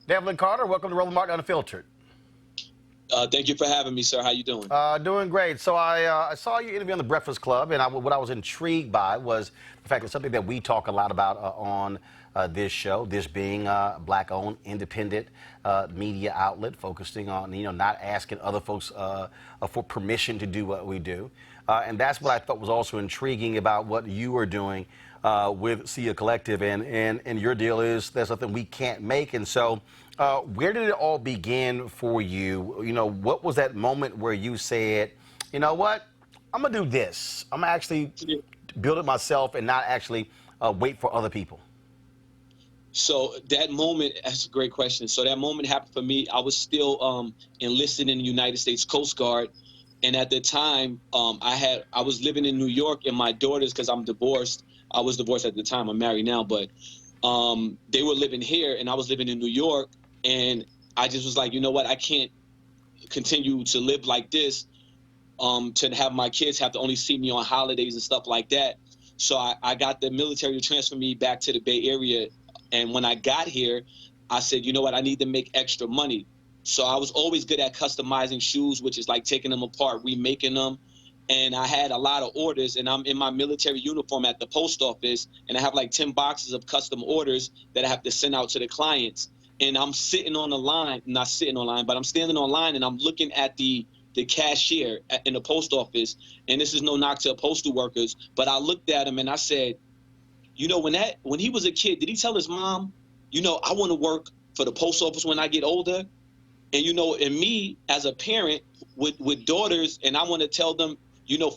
Delvin Carter, welcome to Roland Martin Unfiltered. Thank you for having me, sir. How you doing? Doing great. So I saw you interview on the Breakfast Club, and what I was intrigued by was the fact that something that we talk a lot about on this show, this being a black-owned, independent media outlet, focusing on not asking other folks for permission to do what we do, and that's what I thought was also intriguing about what you are doing with Sia Collective, and your deal is there's something we can't make, and so. Where did it all begin for you? What was that moment where you said, you know what, I'm going to do this. I'm going to actually build it myself and not actually wait for other people? So that moment, that's a great question. So that moment happened for me. I was still enlisted in the United States Coast Guard. And at the time, I was living in New York, and my daughters, because I'm divorced, I was divorced at the time. I'm married now, but they were living here, and I was living in New York. And I just was like, you know what, I can't continue to live like this, to have my kids have to only see me on holidays and stuff like that. So I got the military to transfer me back to the Bay Area. And when I got here, I said, you know what, I need to make extra money. So I was always good at customizing shoes, which is like taking them apart, remaking them. And I had a lot of orders, and I'm in my military uniform at the post office, and I have like 10 boxes of custom orders that I have to send out to the clients. And I'm sitting on the line, not sitting on line, but I'm standing on line, and I'm looking at the cashier in the post office. And this is no knock to postal workers, but I looked at him and I said, when he was a kid, did he tell his mom, I want to work for the post office when I get older? And, and me as a parent with daughters, and I want to tell them,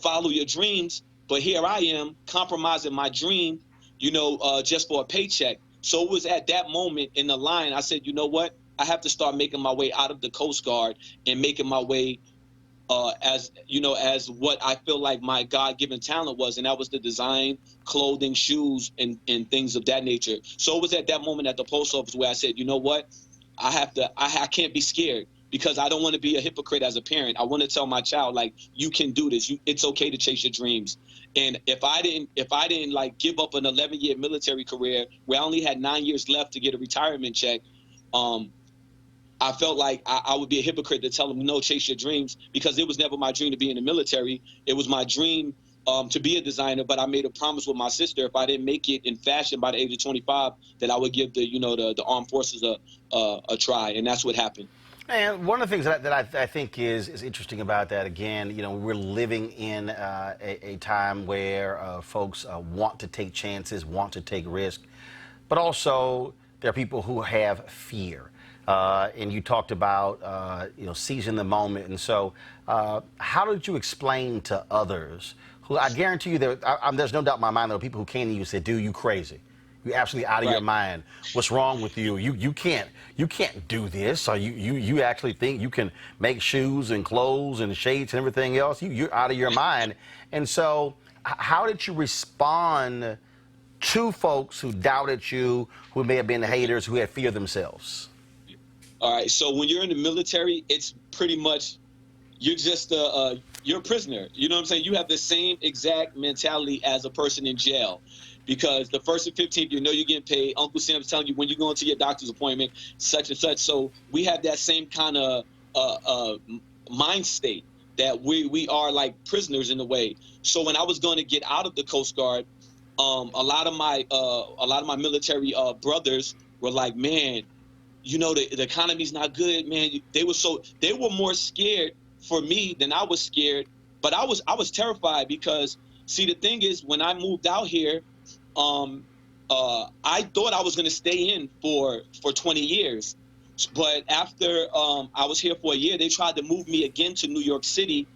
follow your dreams. But here I am compromising my dream, just for a paycheck. So it was at that moment in the line, I said, you know what? I have to start making my way out of the Coast Guard and making my way as what I feel like my God-given talent was. And that was the design, clothing, shoes, and things of that nature. So it was at that moment at the post office where I said, you know what? I can't be scared, because I don't want to be a hypocrite as a parent. I want to tell my child, like, you can do this. It's okay to chase your dreams. And if I didn't like give up an 11-year military career where I only had 9 years left to get a retirement check, I felt like I would be a hypocrite to tell them, no, chase your dreams, because it was never my dream to be in the military. It was my dream to be a designer, but I made a promise with my sister, if I didn't make it in fashion by the age of 25, that I would give the armed forces a try, and that's what happened. And one of the things that I think is interesting about that, again, we're living in a time where folks want to take chances, want to take risks, but also there are people who have fear. And you talked about, seizing the moment. And so how did you explain to others who, I guarantee you, there's no doubt in my mind there are people who came to you and said, dude, you crazy. You're absolutely out of your Right. mind. What's wrong with you? You can't do this. Or you actually think you can make shoes and clothes and shades and everything else? You're out of your mind. And so, how did you respond to folks who doubted you, who may have been haters, who had fear themselves? All right. So when you're in the military, it's pretty much you're just you're a prisoner. You know what I'm saying? You have the same exact mentality as a person in jail, because the 1st and 15th, you know you're getting paid. Uncle Sam's telling you when you're going to your doctor's appointment, such and such. So we have that same kind of mind state that we are like prisoners in a way. So when I was going to get out of the Coast Guard, a lot of my military brothers were like, man, you know, the economy's not good, man. They were more scared for me than I was scared. But I was terrified because, see, the thing is, when I moved out here, I thought I was going to stay in for 20 years. But after I was here for a year, they tried to move me again to New York City.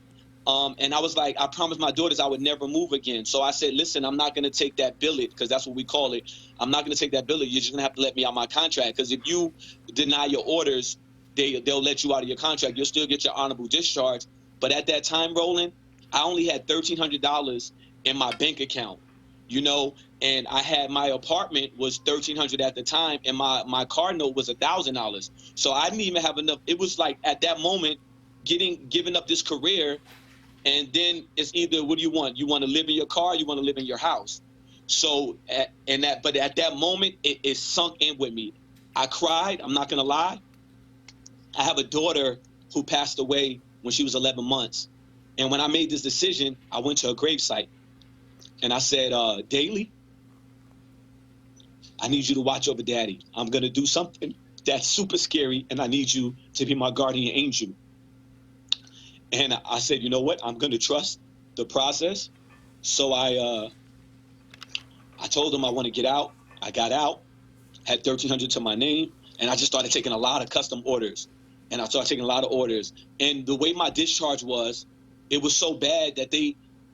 And I was like, I promised my daughters I would never move again. So I said, listen, I'm not going to take that billet, because that's what we call it. I'm not going to take that billet. You're just going to have to let me out my contract, because if you deny your orders, they'll let you out of your contract. You'll still get your honorable discharge. But at that time, Roland, I only had $1,300 in my bank account, you know, and I had my apartment was $1,300 at the time, and my car note was $1,000. So I didn't even have enough. It was like, at that moment, giving up this career. And then it's either, what do you want? You want to live in your car, you want to live in your house. So, but at that moment, it sunk in with me. I cried, I'm not going to lie. I have a daughter who passed away when she was 11 months. And when I made this decision, I went to her gravesite. And I said, Daily, I need you to watch over Daddy. I'm going to do something that's super scary, and I need you to be my guardian angel. And I said, you know what? I'm going to trust the process. So I told them I want to get out. I got out, had $1,300 to my name, and I just started taking a lot of custom orders. And I started taking a lot of orders. And the way my discharge was, it was so bad that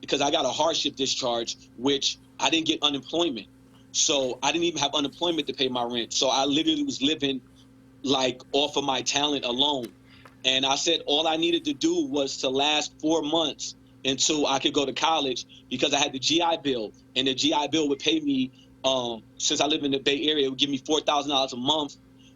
because I got a hardship discharge, which I didn't get unemployment. So I didn't even have unemployment to pay my rent. So I literally was living like off of my talent alone. And I said all I needed to do was to last 4 months until I could go to college, because I had the GI Bill, and the GI Bill would pay me, since I live in the Bay Area, it would give me $4,000 a month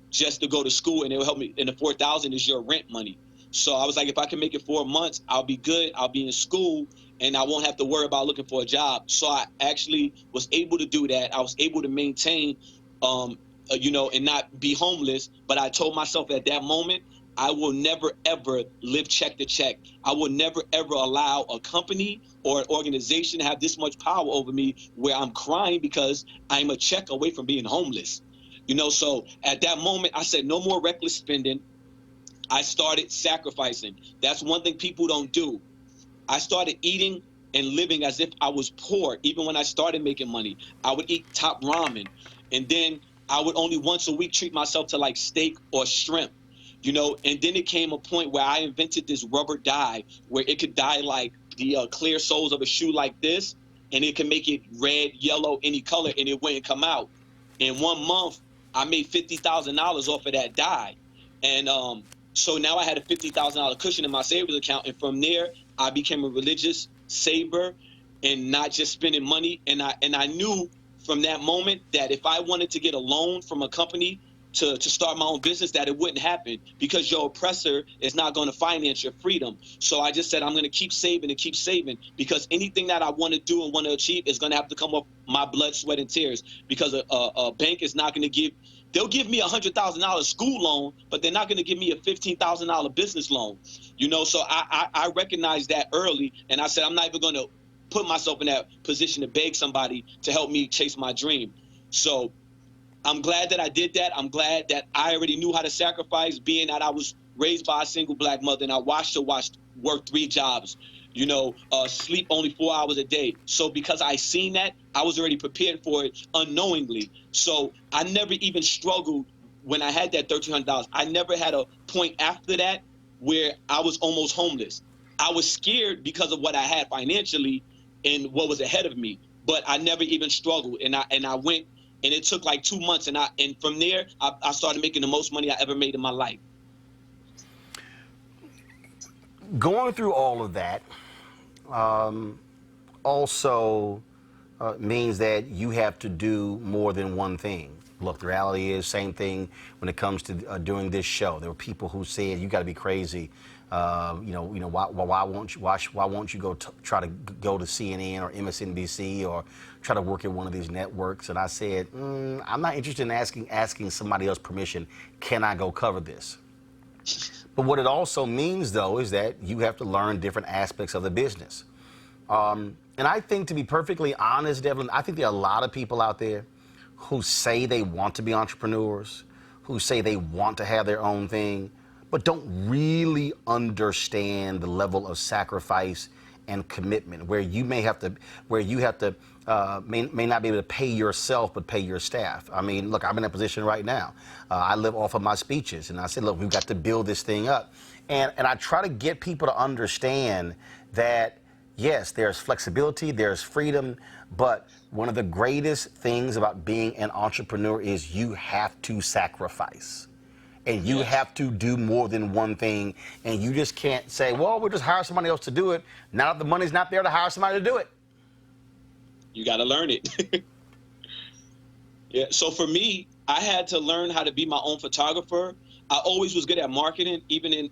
just to go to school, and it would help me. And the $4,000 is your rent money. So I was like, if I can make it 4 months, I'll be good. I'll be in school, and I won't have to worry about looking for a job. So I actually was able to do that. I was able to maintain, you know, and not be homeless. But I told myself at that moment, I will never, ever live check to check. I will never, ever allow a company or an organization to have this much power over me where I'm crying because I'm a check away from being homeless. You know, so at that moment, I said, no more reckless spending. I started sacrificing. That's one thing people don't do. I started eating and living as if I was poor. Even when I started making money, I would eat top ramen. And then I would only once a week treat myself to like steak or shrimp. You know, and then it came a point where I invented this rubber dye where it could dye like the clear soles of a shoe like this, and it can make it red, yellow, any color, and it wouldn't come out. In 1 month, I made $50,000 off of that dye. And so now I had a $50,000 cushion in my savings account. And from there, I became a religious saver and not just spending money. And I knew from that moment that if I wanted to get a loan from a company to start my own business, that it wouldn't happen, because your oppressor is not going to finance your freedom. So I just said, I'm going to keep saving and keep saving, because anything that I want to do and want to achieve is going to have to come off my blood, sweat, and tears, because a bank is not going to they'll give me $100,000 school loan, but they're not going to give me a $15,000 business loan. You know, so I recognized that early, and I said, I'm not even going to put myself in that position to beg somebody to help me chase my dream. So I'm glad that I did that. I'm glad that I already knew how to sacrifice, being that I was raised by a single black mother, and I watched her work 3 jobs, you know, sleep only 4 hours a day. So because I seen that, I was already prepared for it unknowingly. So I never even struggled when I had that $1,300. I never had a point after that where I was almost homeless. I was scared because of what I had financially and what was ahead of me, but I never even struggled. And I went And it took like 2 months, and from there I started making the most money I ever made in my life. Going through all of that also means that you have to do more than one thing. Look, the reality is same thing when it comes to doing this show. There were people who said you got to be crazy. Why won't you try to go to CNN or MSNBC or try to work at one of these networks? And I said, I'm not interested in asking somebody else permission. Can I go cover this? But what it also means, though, is that you have to learn different aspects of the business. And I think, to be perfectly honest, Devlin, I think there are a lot of people out there who say they want to be entrepreneurs, who say they want to have their own thing, but don't really understand the level of sacrifice and commitment, where you may have to, may not be able to pay yourself, but pay your staff. I mean, look, I'm in a position right now. I live off of my speeches, and I said, look, we've got to build this thing up. And I try to get people to understand that, yes, there's flexibility, there's freedom, but one of the greatest things about being an entrepreneur is you have to sacrifice. And you have to do more than one thing. And you just can't say, well, we'll just hire somebody else to do it. Now that the money's not there to hire somebody to do it. You got to learn it. Yeah. So for me, I had to learn how to be my own photographer. I always was good at marketing. Even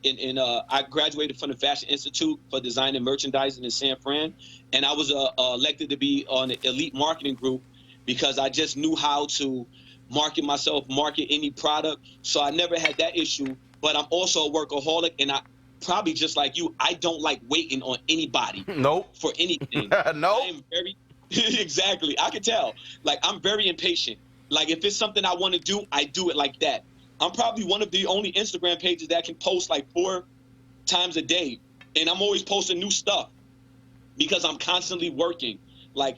I graduated from the Fashion Institute for Design and Merchandising in San Fran. And I was elected to be on the elite marketing group because I just knew how to market myself, market any product. So I never had that issue. But I'm also a workaholic, and I probably just like you, I don't like waiting on anybody. Nope. For anything. Nope. I am very exactly. I can tell. Like, I'm very impatient. Like, if it's something I want to do, I do it like that. I'm probably one of the only Instagram pages that can post like 4 times a day. And I'm always posting new stuff because I'm constantly working. Like,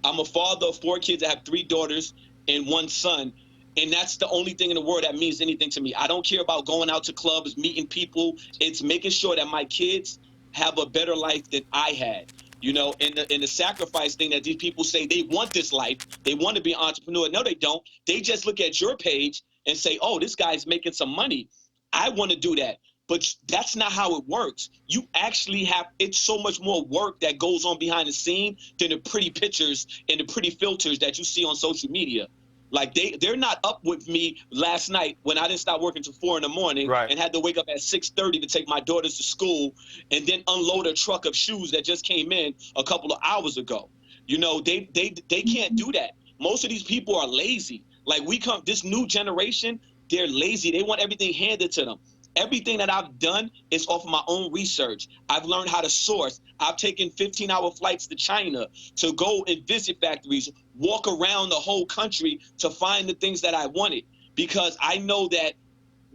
I'm a father of 4 kids. I have 3 daughters and 1 son. And that's the only thing in the world that means anything to me. I don't care about going out to clubs, meeting people. It's making sure that my kids have a better life than I had. You know, and the sacrifice thing that these people say they want this life, they want to be an entrepreneur. No, they don't. They just look at your page and say, oh, this guy's making some money. I want to do that. But that's not how it works. You actually have, it's so much more work that goes on behind the scene than the pretty pictures and the pretty filters that you see on social media. Like, they're not up with me last night when I didn't stop working till 4 in the morning and had to wake up at 6:30 to take my daughters to school and then unload a truck of shoes that just came in a couple of hours ago. You know, they can't do that. Most of these people are lazy. Like, this new generation, they're lazy. They want everything handed to them. Everything that I've done is off of my own research. I've learned how to source. I've taken 15-hour flights to China to go and visit factories, walk around the whole country to find the things that I wanted, because I know that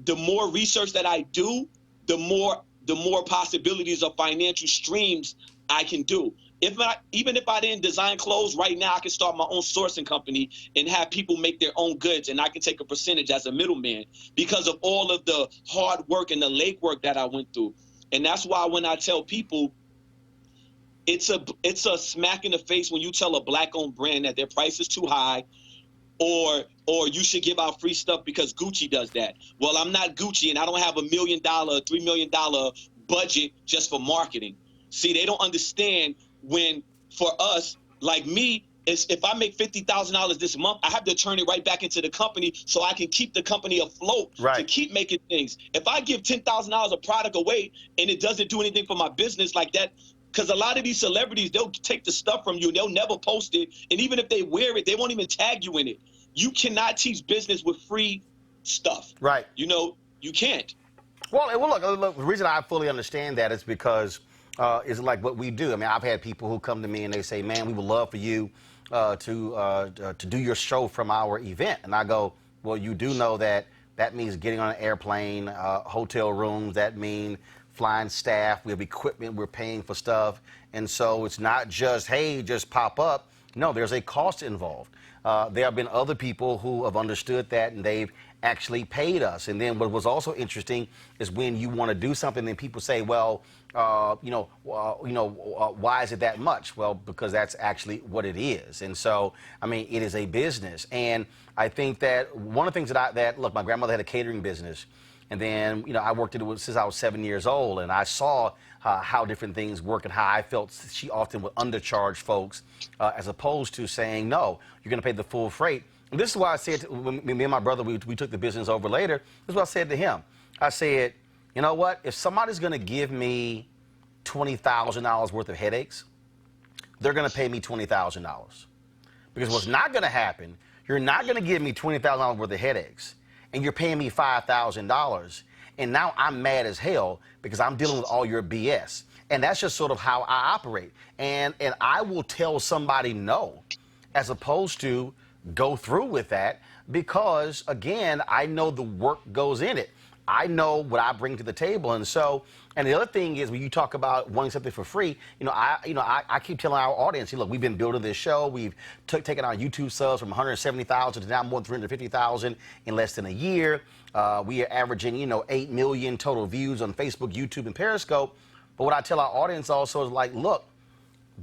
the more research that I do, the more possibilities of financial streams I can do. Even if I didn't design clothes right now, I can start my own sourcing company and have people make their own goods, and I can take a percentage as a middleman because of all of the hard work and the legwork that I went through. And that's why when I tell people, it's a smack in the face when you tell a Black-owned brand that their price is too high, or you should give out free stuff because Gucci does that. Well, I'm not Gucci, and I don't have $1 million, $3 million budget just for marketing. See, they don't understand when, for us, like me, if I make $50,000 this month, I have to turn it right back into the company so I can keep the company afloat to keep making things. If I give $10,000 of product away and it doesn't do anything for my business like that, because a lot of these celebrities, they'll take the stuff from you and they'll never post it. And even if they wear it, they won't even tag you in it. You cannot teach business with free stuff. Right. You know, you can't. Well, look, the reason I fully understand that is because it's like what we do. I mean, I've had people who come to me and they say, man, we would love for you to do your show from our event. And I go, well, you do know that means getting on an airplane, hotel rooms, that means flying staff, we have equipment, we're paying for stuff. And so it's not just, hey, just pop up. No, there's a cost involved. There have been other people who have understood that, and they've actually paid us. And then what was also interesting is when you want to do something, then people say, well, why is it that much? Well, because that's actually what it is. And so, I mean, it is a business. And I think that one of the things look, my grandmother had a catering business. And then, I worked at it since I was 7 years old, and I saw how different things work and how I felt she often would undercharge folks as opposed to saying, no, you're going to pay the full freight. And this is why I said, when me and my brother, we took the business over later, this is what I said to him. I said, you know what? If somebody's going to give me $20,000 worth of headaches, they're going to pay me $20,000. Because what's not going to happen, you're not going to give me $20,000 worth of headaches, and you're paying me $5,000, and now I'm mad as hell because I'm dealing with all your BS. And that's just sort of how I operate. And I will tell somebody no, as opposed to go through with that, because again, I know the work goes in it. I know what I bring to the table. And so, and the other thing is, when you talk about wanting something for free, I keep telling our audience, look, we've been building this show. We've taken our YouTube subs from 170,000 to now more than 350,000 in less than a year. We are averaging, 8 million total views on Facebook, YouTube, and Periscope. But what I tell our audience also is like, look,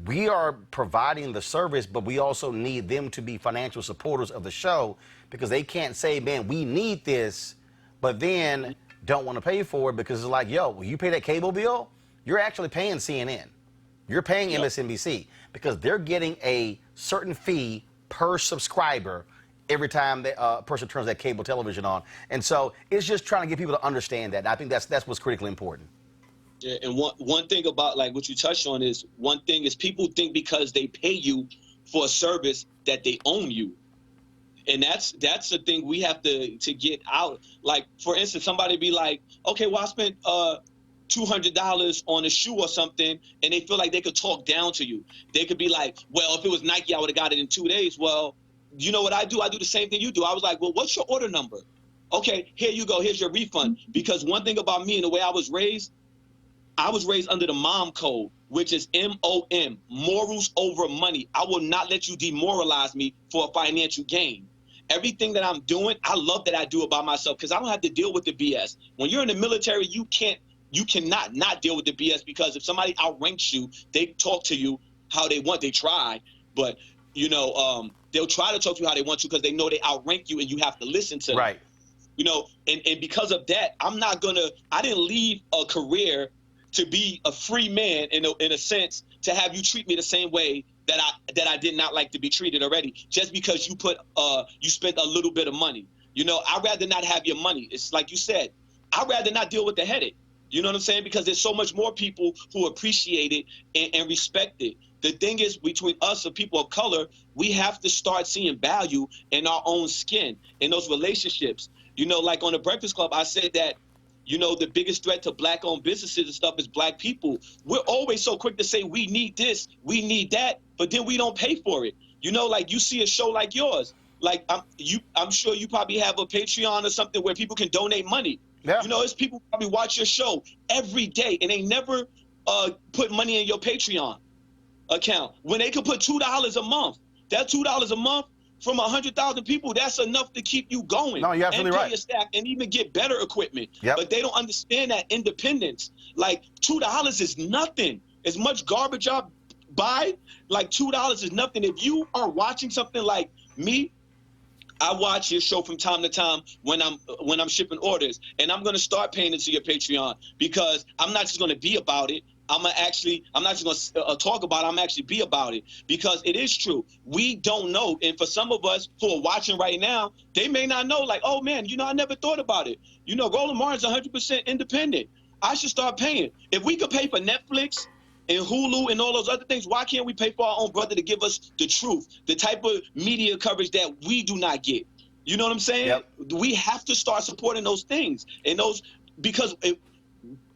we are providing the service, but we also need them to be financial supporters of the show, because they can't say, man, we need this, but then don't want to pay for it, because it's like, yo, when you pay that cable bill, you're actually paying CNN. You're paying MSNBC, because they're getting a certain fee per subscriber every time the person turns that cable television on. And so it's just trying to get people to understand that. And I think that's what's critically important. Yeah, and one thing about like what you touched on is, one thing is, people think because they pay you for a service that they own you. And that's the thing we have to get out. Like, for instance, somebody be like, okay, well, I spent $200 on a shoe or something, and they feel like they could talk down to you. They could be like, well, if it was Nike, I would have got it in 2 days. Well, you know what I do? I do the same thing you do. I was like, well, what's your order number? Okay, here you go. Here's your refund. Because one thing about me and the way I was raised under the mom code, which is MOM, morals over money. I will not let you demoralize me for a financial gain. Everything that I'm doing, I love that I do it by myself, because I don't have to deal with the BS. When you're in the military, you cannot not deal with the BS, because if somebody outranks you, they talk to you how they want. They try, but they'll try to talk to you how they want to, because they know they outrank you and you have to listen to them. Right. And because of that, I didn't leave a career to be a free man in a sense, to have you treat me the same way that I did not like to be treated already, just because you spent a little bit of money. I'd rather not have your money. It's like you said, I'd rather not deal with the headache. You know what I'm saying? Because there's so much more people who appreciate it and respect it. The thing is, between us and people of color, we have to start seeing value in our own skin, in those relationships. Like on the Breakfast Club, I said that, the biggest threat to black-owned businesses and stuff is black people. We're always so quick to say we need this, we need that, but then we don't pay for it. Like you see a show like yours, like I'm sure you probably have a Patreon or something where people can donate money. Yeah. It's people who probably watch your show every day, and they never put money in your Patreon account when they could put $2 a month. That $2 a month from 100,000 people, that's enough to keep you going. No, you're absolutely and pay right. your staff and even get better equipment. Yep. But they don't understand that independence. Like $2 is nothing. As much garbage I buy, like $2 is nothing. If you are watching something like me, I watch your show from time to time when I'm shipping orders, and I'm gonna start paying into your Patreon, because I'm not just gonna be about it. I'm not just gonna talk about it. I'm actually be about it, because it is true. We don't know, and for some of us who are watching right now, they may not know. Like, oh man, I never thought about it. Roland Martin's 100% independent. I should start paying. If we could pay for Netflix and Hulu and all those other things, why can't we pay for our own brother to give us the truth, the type of media coverage that we do not get? You know what I'm saying? Yep. We have to start supporting those things, because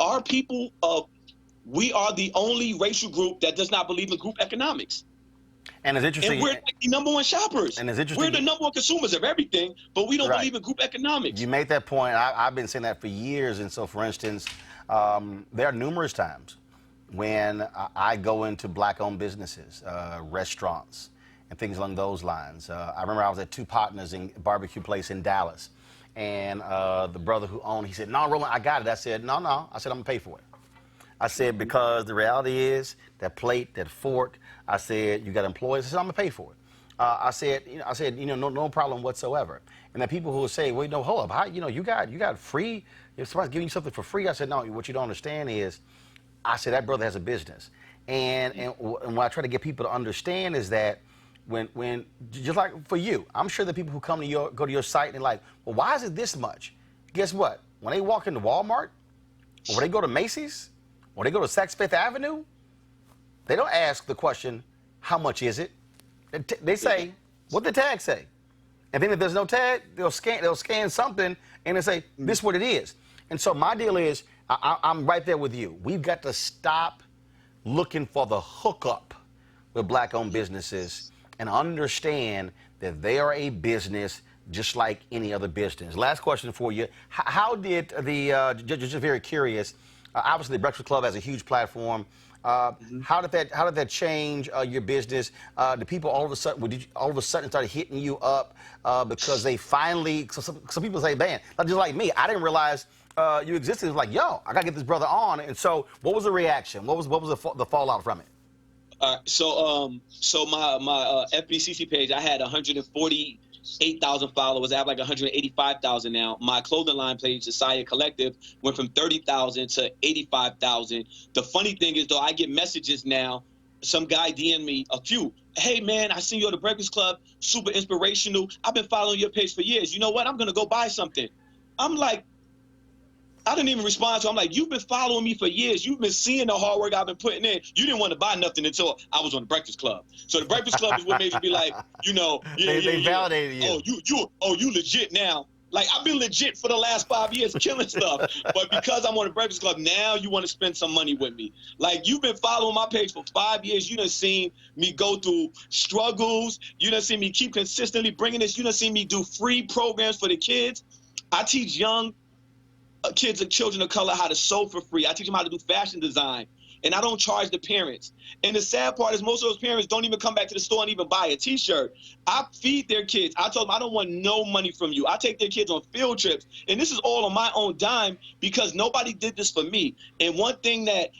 our people, we are the only racial group that does not believe in group economics. And it's interesting. And we're like the number one shoppers. And it's interesting. We're the number one consumers of everything, but we don't Right. believe in group economics. You made that point. I've been saying that for years. And so, for instance, there are numerous times when I go into black-owned businesses, restaurants, and things along those lines. I remember I was at Two Partners in barbecue place in Dallas, And the brother who owned, he said, "No, Roland, I got it." I said, "No, no." I said, "I'm gonna pay for it." I said, "Because the reality is that plate, that fork." I said, "You got employees." I said, "I'm gonna pay for it." No problem whatsoever. And the people who will say, "Well, no, hold up, how, you got free? If somebody's giving you something for free," I said, "No, what you don't understand is," I said, "that brother has a business." And what I try to get people to understand is that when just like for you, I'm sure the people who go to your site and they're like, "Well, why is it this much?" Guess what? When they walk into Walmart, or when they go to Macy's, or they go to Saks Fifth Avenue, they don't ask the question, "How much is it?" They say, "What the tag say?" And then if there's no tag, they'll scan something and they say, "This is what it is." And so my deal is, I'm right there with you. We've got to stop looking for the hookup with black-owned businesses and understand that they are a business just like any other business. Last question for you. How did just very curious, obviously the Breakfast Club has a huge platform. How did that change your business? The people all of a sudden started hitting you up because they finally, some people say, "Man, just like me, I didn't realize you existed." It was like, "Yo, I gotta get this brother on." And so what was the reaction? What was the fallout from it? So my FBCC page, I had 148,000 followers. I have like 185,000 now. My clothing line page, the Sesay Collective, went from 30,000 to 85,000. The funny thing is, though, I get messages now. Some guy DM me a few. "Hey, man, I seen you at the Breakfast Club. Super inspirational. I've been following your page for years. You know what? I'm going to go buy something." I'm like, I didn't even respond to him. I'm like, "You've been following me for years. You've been seeing the hard work I've been putting in. You didn't want to buy nothing until I was on the Breakfast Club." So the Breakfast Club is what made you be like, They validated you. You legit now. Like, I've been legit for the last 5 years killing stuff. But because I'm on the Breakfast Club, now you want to spend some money with me. Like, you've been following my page for 5 years. You done seen me go through struggles. You done seen me keep consistently bringing this. You done seen me do free programs for the kids. I teach young kids and children of color how to sew for free. I teach them how to do fashion design, and I don't charge the parents. And the sad part is most of those parents don't even come back to the store and even buy a T-shirt. I feed their kids. I told them I don't want no money from you. I take their kids on field trips, and this is all on my own dime because nobody did this for me. And one thing that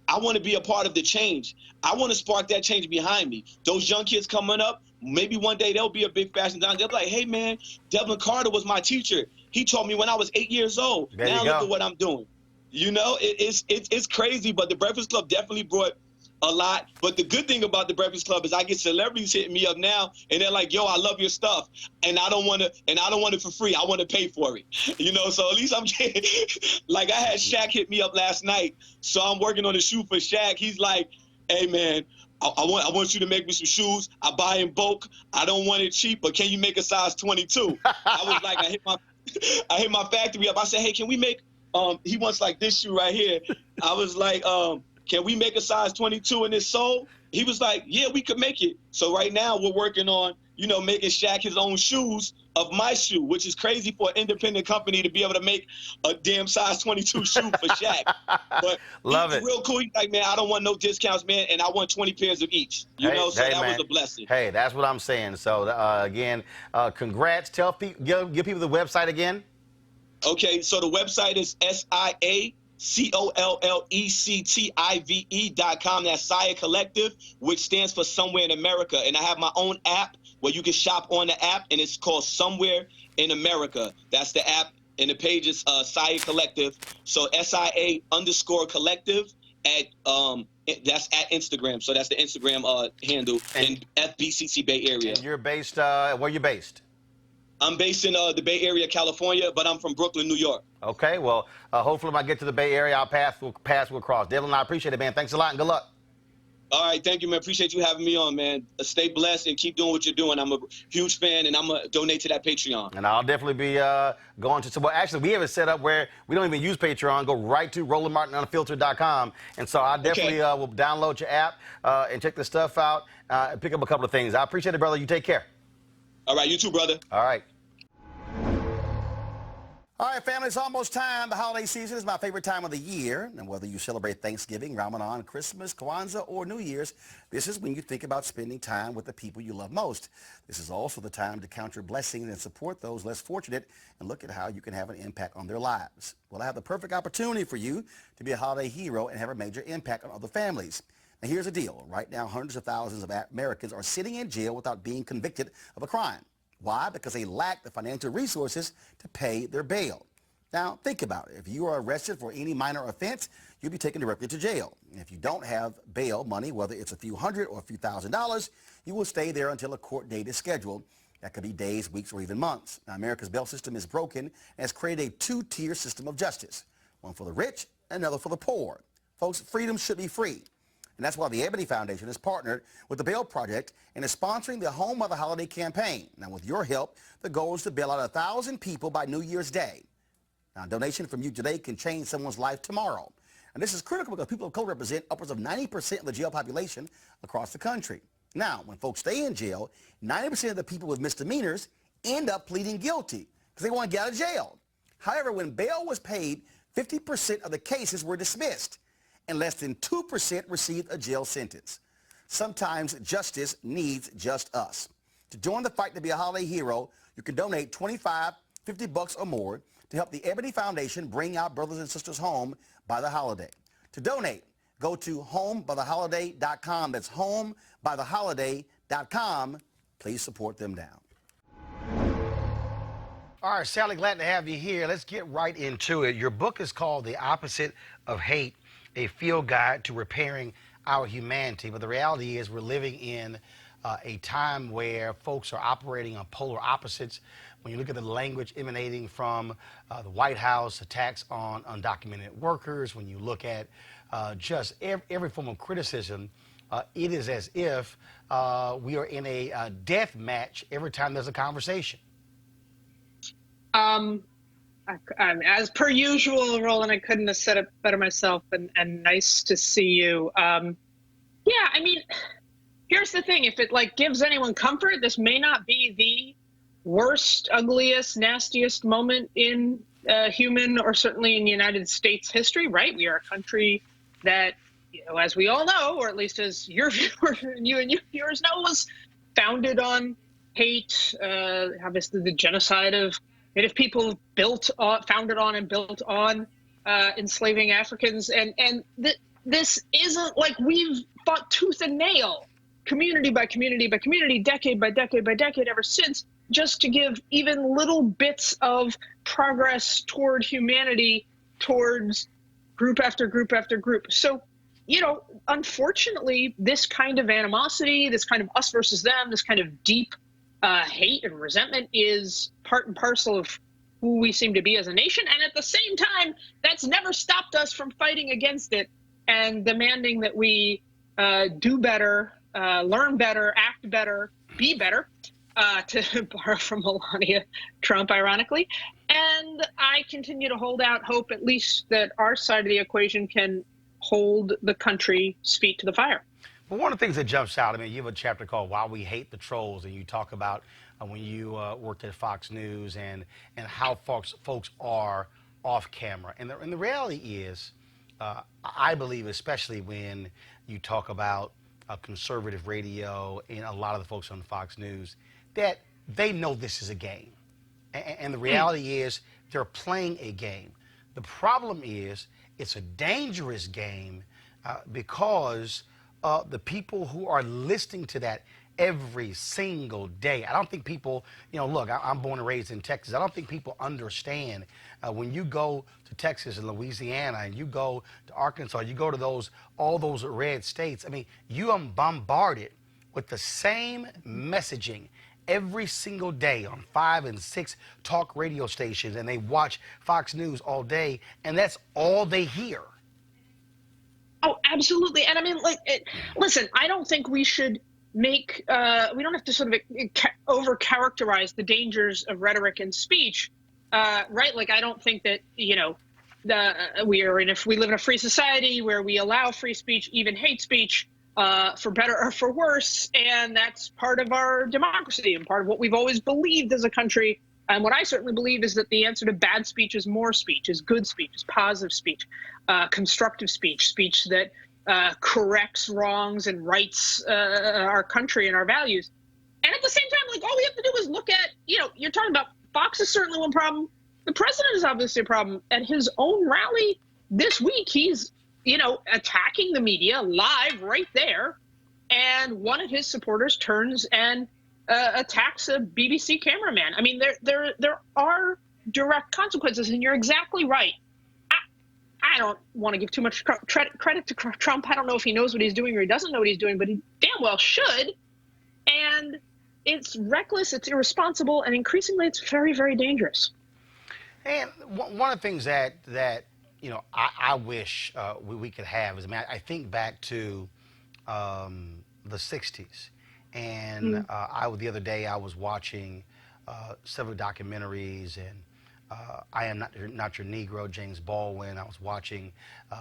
I want to be a part of the change. I want to spark that change behind me. Those young kids coming up, maybe one day they'll be a big fashion designer. They'll be like, "Hey, man, Delvin Carter was my teacher. He taught me when I was 8 years old. Now look at what I'm doing." It's crazy, but the Breakfast Club definitely brought a lot. But the good thing about the Breakfast Club is I get celebrities hitting me up now, and they're like, "Yo, I love your stuff, and I don't want it for free. I want to pay for it." So at least I'm getting, like, I had Shaq hit me up last night, so I'm working on a shoe for Shaq. He's like, "Hey, man, I want you to make me some shoes. I buy in bulk. I don't want it cheap, but can you make a size 22?" I was like, I hit my factory up. I said, "Hey, can we make?" He wants like this shoe right here. I was like, "Can we make a size 22 in this sole?" He was like, "Yeah, we could make it." So right now we're working on, making Shaq his own shoes of my shoe, which is crazy for an independent company to be able to make a damn size 22 shoe for Shaq. But Love it. Real cool. He's like, "Man, I don't want no discounts, man, and I want 20 pairs of each." So that was a blessing. Hey, that's what I'm saying. So again, congrats. Give people the website again. Okay, so the website is SIACOLLECTIVE.com. That's Sesay Collective, which stands for Somewhere in America. And I have my own app where you can shop on the app, and it's called Somewhere in America. That's the app, and the page is Sesay Collective. So SIA_collective that's at Instagram. So that's the Instagram handle in FBCC Bay Area. And you're based, where you based? I'm based in the Bay Area, California, but I'm from Brooklyn, New York. Okay, well, hopefully when I get to the Bay Area, our paths will cross. Delvin, I appreciate it, man. Thanks a lot, and good luck. All right, thank you, man. Appreciate you having me on, man. Stay blessed and keep doing what you're doing. I'm a huge fan, and I'm going to donate to that Patreon. And I'll definitely be going to, well, actually, we have it set up where we don't even use Patreon. Go right to RolandMartinUnfiltered.com. And so I definitely will download your app and check the stuff out and pick up a couple of things. I appreciate it, brother. You take care. All right, you too, brother. All right. All right, family, it's almost time. The holiday season is my favorite time of the year. And whether you celebrate Thanksgiving, Ramadan, Christmas, Kwanzaa, or New Year's, this is when you think about spending time with the people you love most. This is also the time to count your blessings and support those less fortunate and look at how you can have an impact on their lives. Well, I have the perfect opportunity for you to be a holiday hero and have a major impact on other families. Now, here's the deal. Right now, hundreds of thousands of Americans are sitting in jail without being convicted of a crime. Why? Because they lack the financial resources to pay their bail. Now, think about it. If you are arrested for any minor offense, you'll be taken directly to jail. And if you don't have bail money, whether it's a few hundred or a few $1,000s, you will stay there until a court date is scheduled. That could be days, weeks, or even months. Now, America's bail system is broken and has created a two-tier system of justice, one for the rich and another for the poor. Folks, freedom should be free. And that's why the Ebony Foundation has partnered with the Bail Project and is sponsoring the Home of the Holiday campaign. Now, with your help, the goal is to bail out 1,000 people by New Year's Day. Now, a donation from you today can change someone's life tomorrow. And this is critical because people of color represent upwards of 90% of the jail population across the country. Now, when folks stay in jail, 90% of the people with misdemeanors end up pleading guilty because they want to get out of jail. However, when bail was paid, 50% of the cases were dismissed, and less than 2% received a jail sentence. Sometimes justice needs just us. To join the fight to be a holiday hero, you can donate $25, $50 or more to help the Ebony Foundation bring our brothers and sisters home by the holiday. To donate, go to homebytheholiday.com. That's homebytheholiday.com. Please support them now. All right, Sally, glad to have you here. Let's get right into it. Your book is called The Opposite of Hate, a field guide to repairing our humanity. But the reality is we're living in a time where folks are operating on polar opposites. When you look at the language emanating from the White House, attacks on undocumented workers, when you look at just every form of criticism, it is as if we are in a death match every time there's a conversation. As per usual, Roland, I couldn't have said it better myself, and nice to see you. Yeah, I mean, here's the thing. If it gives anyone comfort, this may not be the worst, ugliest, nastiest moment in human or certainly in United States history, right? We are a country that, as we all know, or at least as your viewers and you viewers know, was founded on hate, obviously the genocide of Native people founded on and built on enslaving Africans. And this isn't like we've fought tooth and nail, community by community by community, decade by decade by decade ever since, just to give even little bits of progress toward humanity, towards group after group after group. So, unfortunately, this kind of animosity, this kind of us versus them, this kind of deep hate and resentment is part and parcel of who we seem to be as a nation. And at the same time, that's never stopped us from fighting against it and demanding that we do better, learn better, act better, be better, to borrow from Melania Trump, ironically. And I continue to hold out hope, at least, that our side of the equation can hold the country's feet to the fire. Well, one of the things that jumps out, you have a chapter called Why We Hate the Trolls, and you talk about when you worked at Fox News and how folks are off camera. And the reality is, I believe, especially when you talk about conservative radio and a lot of the folks on Fox News, that they know this is a game. And the reality is they're playing a game. The problem is it's a dangerous game because the people who are listening to that every single day. I don't think people, look, I'm born and raised in Texas. I don't think people understand when you go to Texas and Louisiana and you go to Arkansas, you go to all those red states. You are bombarded with the same messaging every single day on 5 and 6 talk radio stations, and they watch Fox News all day, and that's all they hear. Oh, absolutely. And listen, I don't think we should we don't have to sort of over-characterize the dangers of rhetoric and speech, right? I don't think that, we live in a free society where we allow free speech, even hate speech, for better or for worse. And that's part of our democracy and part of what we've always believed as a country. And what I certainly believe is that the answer to bad speech is more speech, is good speech, is positive speech, constructive speech, speech that corrects wrongs and rights our country and our values. And at the same time, like, all we have to do is look at, you're talking about Fox is certainly one problem. The president is obviously a problem. At his own rally this week, he's, attacking the media live right there. And one of his supporters turns and attacks a BBC cameraman. I mean, there are direct consequences, and you're exactly right. I don't want to give too much credit to Trump. I don't know if he knows what he's doing or he doesn't know what he's doing, but he damn well should. And it's reckless, it's irresponsible, and increasingly it's very, very dangerous. And one of the things that I wish we could have is, I think back to the 60s. And the other day I was watching several documentaries, and I Am Not Your Negro, James Baldwin. I was watching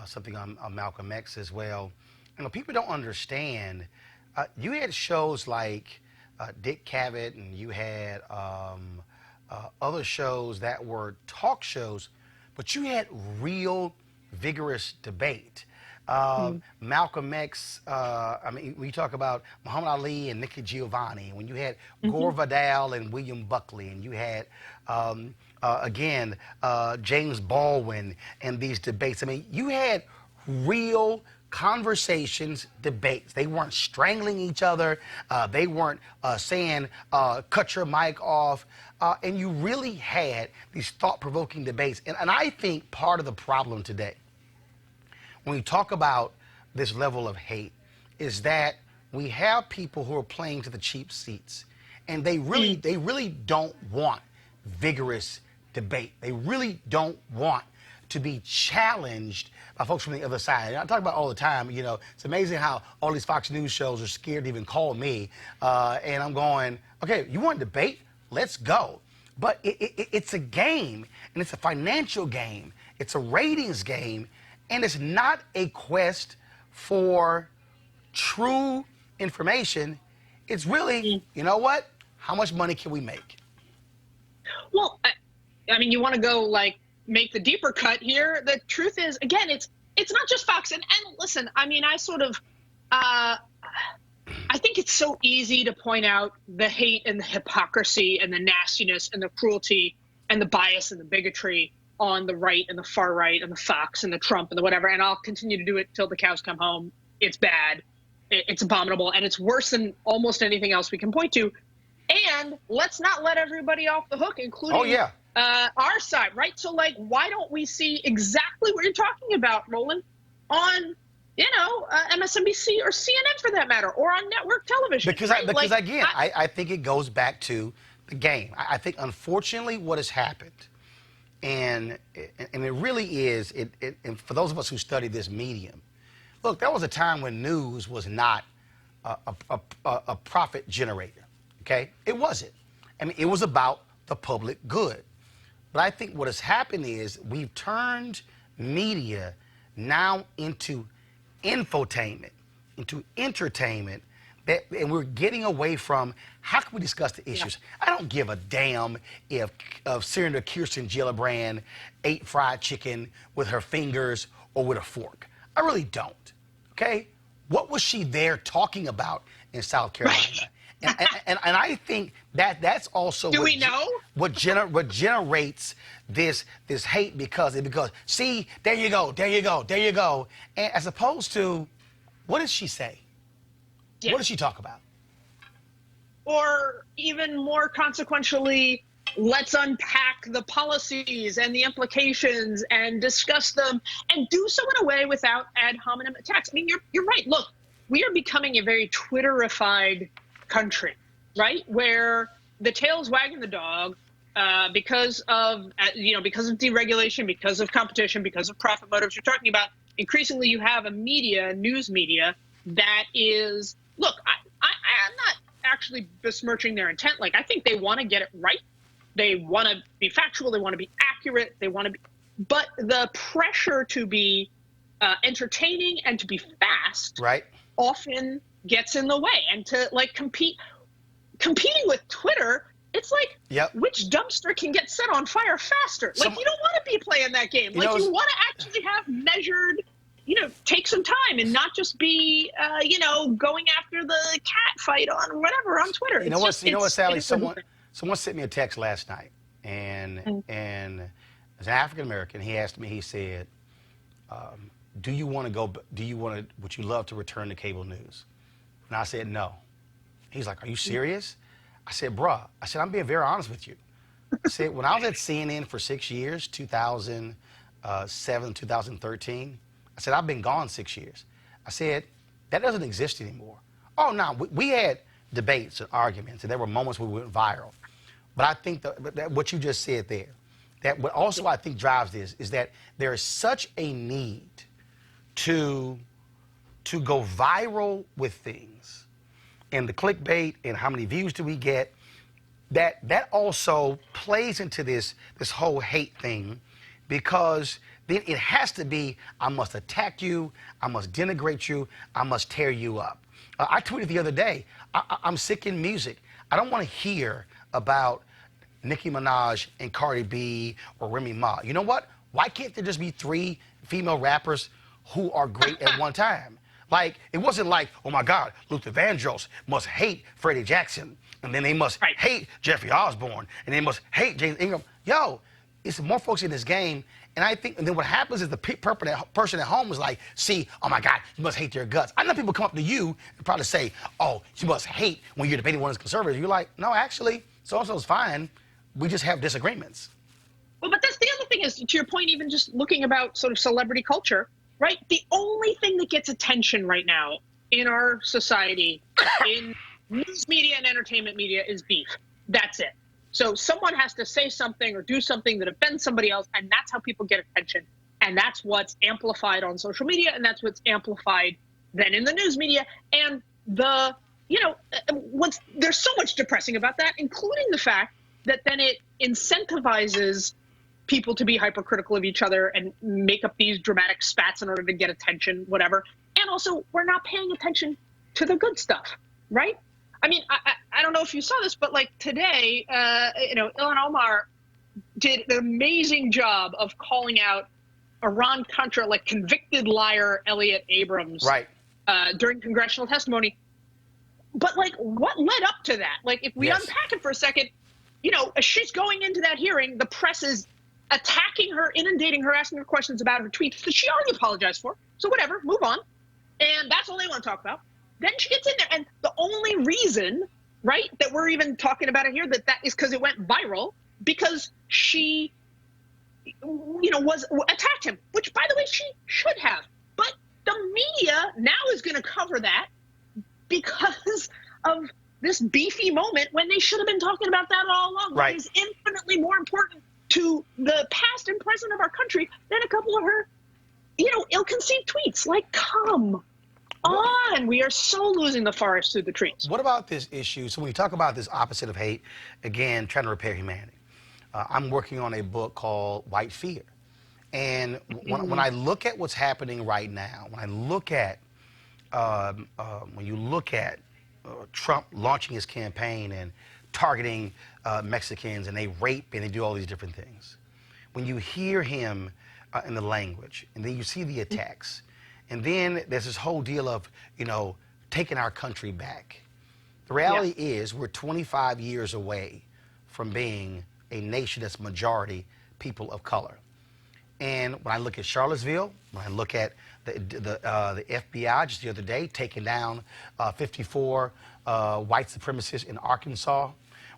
something on Malcolm X as well. People don't understand. You had shows like Dick Cavett, and you had other shows that were talk shows, but you had real vigorous debate. Malcolm X, we talk about Muhammad Ali and Nikki Giovanni, when you had Gore Vidal and William Buckley, and you had, James Baldwin and these debates. You had real conversations, debates. They weren't strangling each other. They weren't saying, cut your mic off. And you really had these thought-provoking debates. And I think part of the problem today, when we talk about this level of hate, is that we have people who are playing to the cheap seats, and they really don't want vigorous debate. They really don't want to be challenged by folks from the other side. And I talk about all the time, it's amazing how all these Fox News shows are scared to even call me. And I'm going, okay, you want to debate? Let's go. But it's a game, and it's a financial game. It's a ratings game. And it's not a quest for true information. It's really, how much money can we make? Well, you want to go make the deeper cut here. The truth is, again, it's not just Fox. And listen, I think it's so easy to point out the hate and the hypocrisy and the nastiness and the cruelty and the bias and the bigotry on the right and the far right and the Fox and the Trump and the whatever, and I'll continue to do it till the cows come home. It's bad, it's abominable, and it's worse than almost anything else we can point to. And let's not let everybody off the hook, including our side, right? So, why don't we see exactly what you're talking about, Roland, on MSNBC or CNN for that matter, or on network television? Because I think it goes back to the game. I think, unfortunately, what has happened, and it really is, and for those of us who study this medium, look, there was a time when news was not a profit generator, okay? It wasn't. It was about the public good. But I think what has happened is we've turned media now into infotainment, into entertainment, and we're getting away from how can we discuss the issues. I don't give a damn if Senator Kirsten Gillibrand ate fried chicken with her fingers or with a fork. I really don't. Okay? What was she there talking about in South Carolina? And I think that's also what generates this hate because see, there you go, and as opposed to, what does she say? Yeah. What does she talk about? Or even more consequentially, let's unpack the policies and the implications and discuss them and do so in a way without ad hominem attacks. You're right. Look, we are becoming a very Twitterified country, right? Where the tail's wagging the dog because of deregulation, because of competition, because of profit motives. You're talking about increasingly you have a news media that is, look, I'm not actually besmirching their intent. I think they want to get it right. They want to be factual. They want to be accurate. But the pressure to be entertaining and to be fast, right, often gets in the way. And to competing with Twitter It's like, Yep. which dumpster can get set on fire faster? Like, you don't want to be playing that game. Like, you want to actually have measured, take some time and not just be, going after the cat fight on whatever on Twitter. You know what, Sally? Someone sent me a text last night, and as an African American, he asked me. He said, "Would you love to return to cable news?" And I said, "No." He's like, "Are you serious?" I said, "Bruh," I said, "I'm being very honest with you." I said, when I was at CNN for 6 years, 2007, 2013, I said, I've been gone 6 years. I said, that doesn't exist anymore. Oh, no, we had debates and arguments, and there were moments where we went viral. But I think that what you just said there, that what also I think drives this is that there is such a need to go viral with things, and the clickbait and how many views do we get, that also plays into this whole hate thing, because then it has to be, I must attack you, I must denigrate you, I must tear you up. I tweeted the other day, I'm sick in music. I don't want to hear about Nicki Minaj and Cardi B or Remy Ma. You know what? Why can't there just be 3 female rappers who are great at one time? Like, it wasn't like, oh my God, Luther Vandross must hate Freddie Jackson, and then they must hate Jeffrey Osborne, and they must hate James Ingram. Yo, it's more folks in this game, and I think, and then what happens is the person at home is like, see, oh my God, you must hate their guts. I know people come up to you and probably say, oh, you must hate when you're debating one of the conservatives. You're like, no, actually, so-and-so's fine. We just have disagreements. Well, but that's the other thing is, to your point, even just looking about sort of celebrity culture, right? The only thing that gets attention right now in our society, in news media and entertainment media, is beef. That's it. So someone has to say something or do something that offends somebody else, and that's how people get attention. And that's what's amplified on social media, and that's what's amplified then in the news media. And there's so much depressing about that, including the fact that then it incentivizes people to be hypercritical of each other and make up these dramatic spats in order to get attention, whatever. And also, we're not paying attention to the good stuff, right? I mean, I don't know if you saw this, but like today, Ilhan Omar did an amazing job of calling out Iran-Contra, like convicted liar Elliot Abrams, right, during congressional testimony. But like, what led up to that? Like, if we unpack it for a second, as she's going into that hearing, the press is attacking her, inundating her, asking her questions about her tweets that she already apologized for. So whatever, move on. And that's all they want to talk about. Then she gets in there, and the only reason, right, that we're even talking about it here, that is because it went viral, because she, was attacked him, which, by the way, she should have. But the media now is going to cover that because of this beefy moment when they should have been talking about that all along. Right. It is infinitely more important to the past and present of our country than a couple of her, ill-conceived tweets. Like, come on. We are so losing the forest through the trees. What about this issue? So when we talk about this opposite of hate, again, trying to repair humanity, I'm working on a book called White Fear. And when I look at what's happening right now, when I look at, when you look at Trump launching his campaign and targeting Mexicans, and they rape and they do all these different things. When you hear him in the language, and then you see the attacks, and then there's this whole deal of, taking our country back. The reality is we're 25 years away from being a nation that's majority people of color. And when I look at Charlottesville, when I look at the FBI just the other day taking down 54 white supremacists in Arkansas,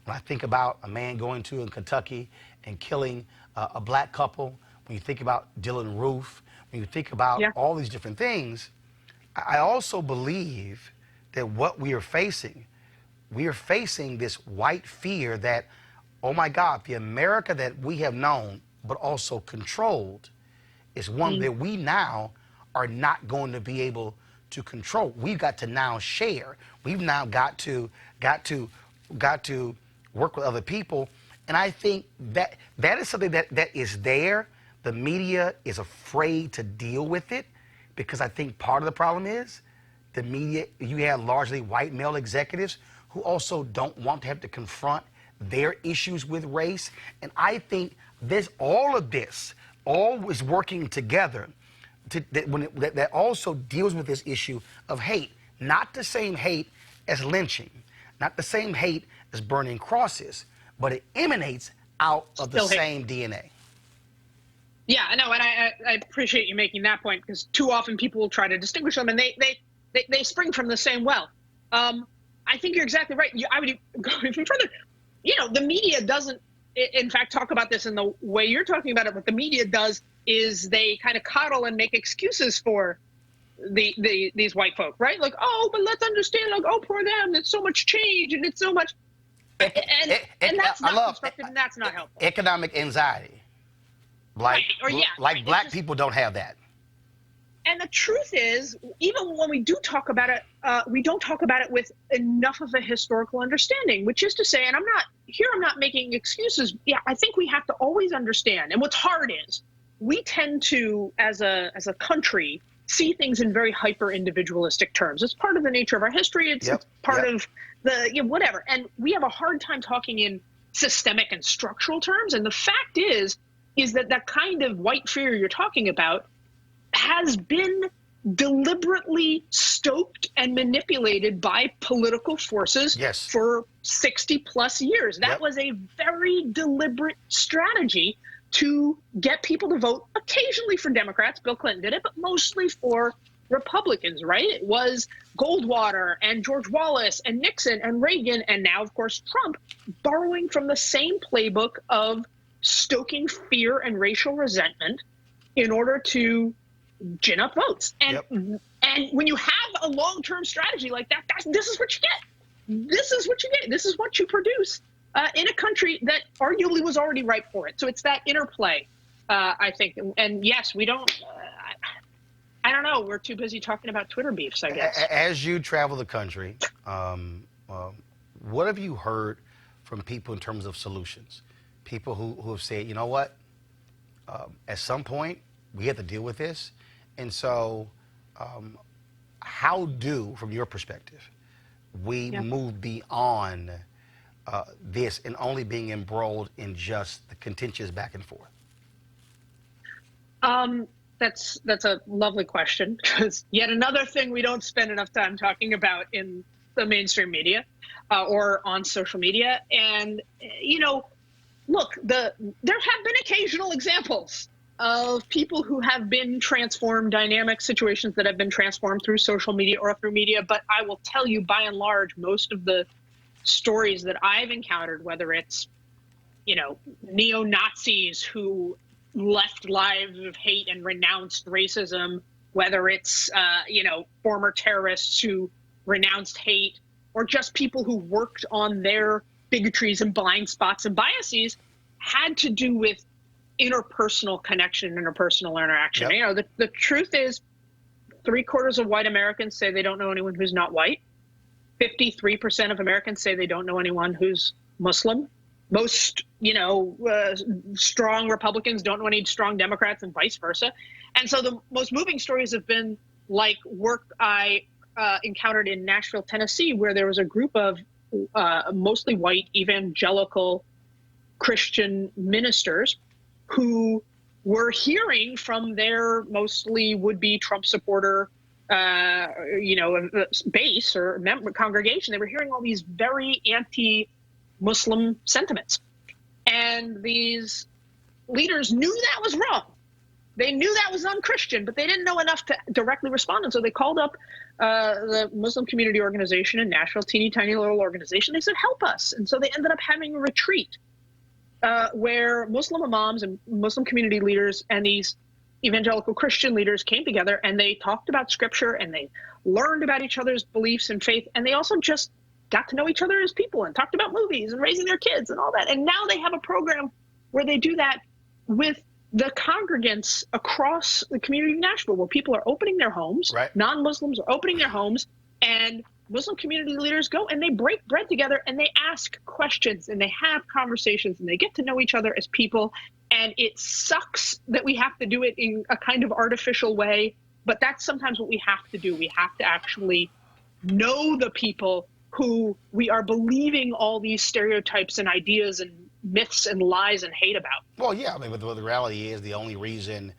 when I think about a man going to in Kentucky and killing a black couple, when you think about Dylan Roof, when you think about all these different things, I also believe that what we are facing this white fear that, oh my God, the America that we have known but also controlled is one that we now are not going to be able to control. We've got to now share. We've now got to work with other people. And I think that is something that is there. The media is afraid to deal with it, because I think part of the problem is the media, you have largely white male executives who also don't want to have to confront their issues with race. And I think all of this is working together that also deals with this issue of hate, not the same hate as lynching, not the same hate as burning crosses, but it emanates out of the same DNA. Yeah, I know, and I appreciate you making that point, because too often people will try to distinguish them, and they spring from the same well. I think you're exactly right. I would go even further. You know, the media doesn't, in fact, talk about this in the way you're talking about it. What the media does is they kind of coddle and make excuses for these white folk, right? Like, oh, but let's understand, like, oh, poor them. It's so much change, and it's so much, and that's not constructive, and that's not helpful. Economic anxiety. Like, black people don't have that. And the truth is, even when we do talk about it, we don't talk about it with enough of a historical understanding, which is to say, and I'm not making excuses. Yeah, I think we have to always understand. And what's hard is we tend to, as a country, see things in very hyper individualistic terms. It's part of the nature of our history. It's part of the whatever. And we have a hard time talking in systemic and structural terms. And the fact is that kind of white fear you're talking about has been deliberately stoked and manipulated by political forces for 60 plus years. That was a very deliberate strategy to get people to vote occasionally for Democrats. Bill Clinton did it, but mostly for Republicans, right? It was Goldwater and George Wallace and Nixon and Reagan, and now, of course, Trump, borrowing from the same playbook of stoking fear and racial resentment in order to gin up votes. And when you have a long-term strategy like that, this is what you get. This is what you get. This is what you produce in a country that arguably was already ripe for it. So it's that interplay, I think. And yes, we don't, I don't know. We're too busy talking about Twitter beefs, I guess. As you travel the country, what have you heard from people in terms of solutions? People who have said, you know what, at some point, we have to deal with this. And so how do, from your perspective, we move beyond this and only being embroiled in just the contentious back and forth? That's a lovely question, because yet another thing we don't spend enough time talking about in the mainstream media or on social media. And, you know, look, there have been occasional examples of people who have been transformed, dynamic situations that have been transformed through social media or through media. But I will tell you, by and large, most of the stories that I've encountered, whether it's, you know, neo-Nazis who left lives of hate and renounced racism, whether it's, you know, former terrorists who renounced hate, or just people who worked on their bigotries and blind spots and biases, had to do with interpersonal connection, interpersonal interaction. You know, the truth is 3/4 of white Americans say they don't know anyone who's not white. 53% of Americans say they don't know anyone who's Muslim. Most, you know, strong Republicans don't know any strong Democrats, and vice versa. And so the most moving stories have been like work I encountered in Nashville, Tennessee, where there was a group of mostly white evangelical Christian ministers who were hearing from their mostly would-be Trump supporter, you know, base or congregation. They were hearing all these very anti-Muslim sentiments. And these leaders knew that was wrong. They knew that was unchristian, but they didn't know enough to directly respond. And so they called up the Muslim community organization in Nashville, teeny tiny little organization. They said, help us. And so they ended up having a retreat where Muslim imams and Muslim community leaders and these evangelical Christian leaders came together, and they talked about scripture, and they learned about each other's beliefs and faith. And they also just got to know each other as people and talked about movies and raising their kids and all that. And now they have a program where they do that with the congregants across the community of Nashville, where people are opening their homes, non-Muslims are opening their homes, and Muslim community leaders go and they break bread together and they ask questions and they have conversations and they get to know each other as people. And it sucks that we have to do it in a kind of artificial way, but that's sometimes what we have to do. We have to actually know the people who we are believing all these stereotypes and ideas and myths and lies and hate about. Well, yeah, I mean, but the reality is the only reason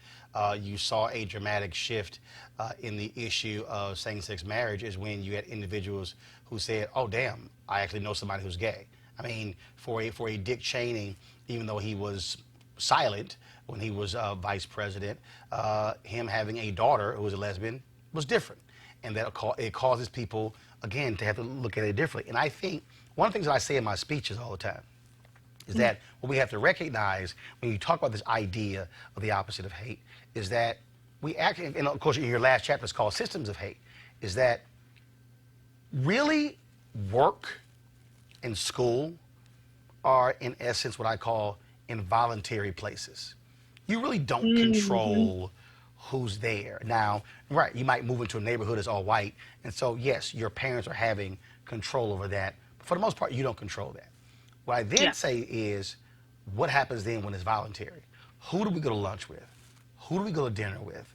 you saw a dramatic shift in the issue of same-sex marriage is when you had individuals who said, "Oh, damn, I actually know somebody who's gay." I mean, for a Dick Cheney, even though he was silent when he was vice president, him having a daughter who was a lesbian was different, and that it causes people again to have to look at it differently. And I think one of the things that I say in my speeches all the time is that what we have to recognize when you talk about this idea of the opposite of hate is that we actually, and of course your last chapter is called Systems of Hate, is that really work and school are in essence what I call involuntary places. You really don't control who's there. Now, right, you might move into a neighborhood that's all white, and so yes, your parents are having control over that, but for the most part, you don't control that. What I then say is, what happens then when it's voluntary? Who do we go to lunch with? Who do we go to dinner with?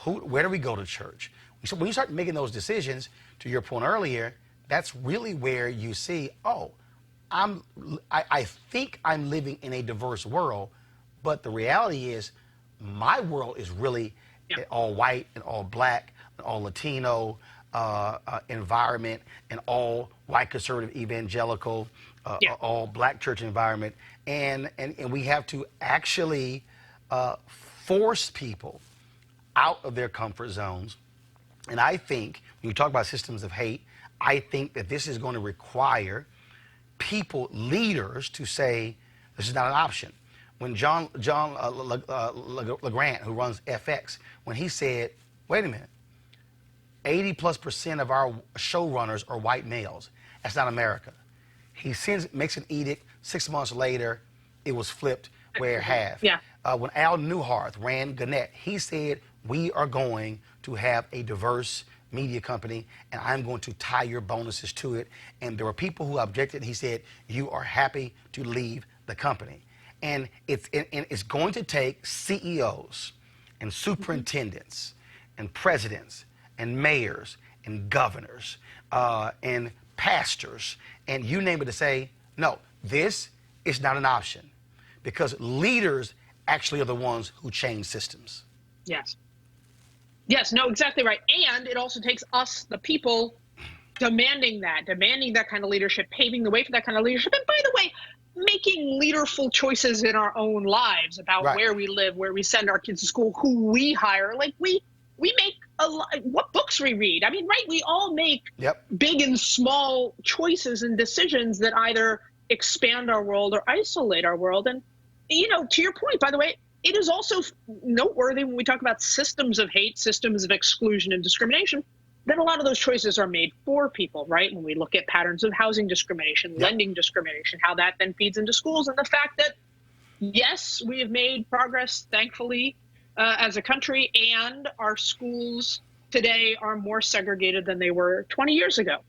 Where do we go to church? So when you start making those decisions, to your point earlier, that's really where you see, oh, I think I'm living in a diverse world, but the reality is my world is really all white and all black and all Latino environment and all white conservative evangelical, all black church environment. And we have to actually force people out of their comfort zones. And I think when you talk about systems of hate, I think that this is going to require people, leaders, to say this is not an option. When John LeGrand, who runs FX, when he said, wait a minute, 80+% of our showrunners are white males. That's not America. He makes an edict. 6 months later, it was flipped where half. Yeah. When Al Newharth ran Gannett, he said, we are going to have a diverse media company, and I'm going to tie your bonuses to it. And there were people who objected. He said, you are happy to leave the company. And it's going to take CEOs and superintendents and presidents and mayors and governors and pastors and you name it to say, no, this is not an option, because leaders actually are the ones who change systems. Yes. Yes, no, exactly right. And it also takes us, the people, demanding that kind of leadership, paving the way for that kind of leadership. And by the way, making leaderful choices in our own lives about where we live, where we send our kids to school, who we hire. Like we make what books we read. I mean, right? We all make big and small choices and decisions that either expand our world or isolate our world. And, you know, to your point, by the way, it is also noteworthy when we talk about systems of hate, systems of exclusion and discrimination, that a lot of those choices are made for people, right? When we look at patterns of housing discrimination, lending discrimination, how that then feeds into schools, and the fact that, yes, we have made progress, thankfully, as a country, and our schools today are more segregated than they were 20 years ago.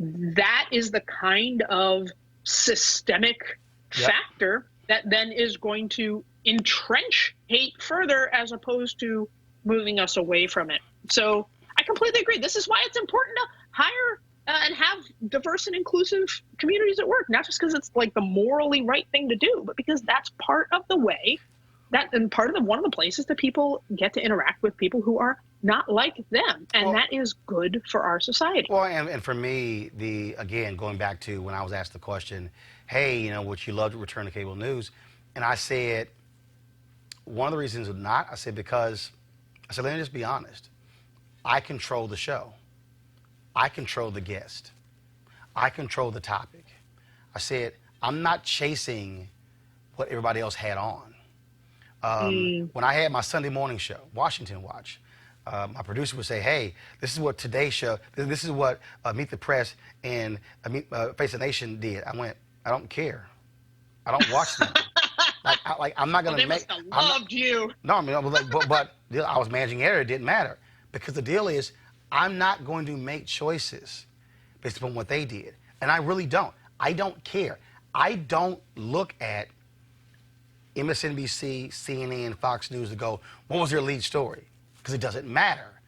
That is the kind of systemic factor that then is going to entrench hate further as opposed to moving us away from it. So I completely agree. This is why it's important to hire and have diverse and inclusive communities at work, not just because it's like the morally right thing to do, but because that's part of the way that, and part of the, one of the places that people get to interact with people who are not like them. And that is good for our society. Well, and for me, again, going back to when I was asked the question, hey, you know, would you love to return to cable news? And I said, one of the reasons not, I said, because, I said, let me just be honest. I control the show. I control the guest. I control the topic. I said, I'm not chasing what everybody else had on. When I had my Sunday morning show, Washington Watch, my producer would say, hey, this is what today's show, this is what Meet the Press and Face the Nation did. I went, I don't care. I don't watch them. I'm not going to make. They must have loved you. No, I mean, but I was managing editor. It didn't matter, because the deal is, I'm not going to make choices based upon what they did, and I really don't. I don't care. I don't look at MSNBC, CNN, Fox News to go, what was their lead story? Because it doesn't matter.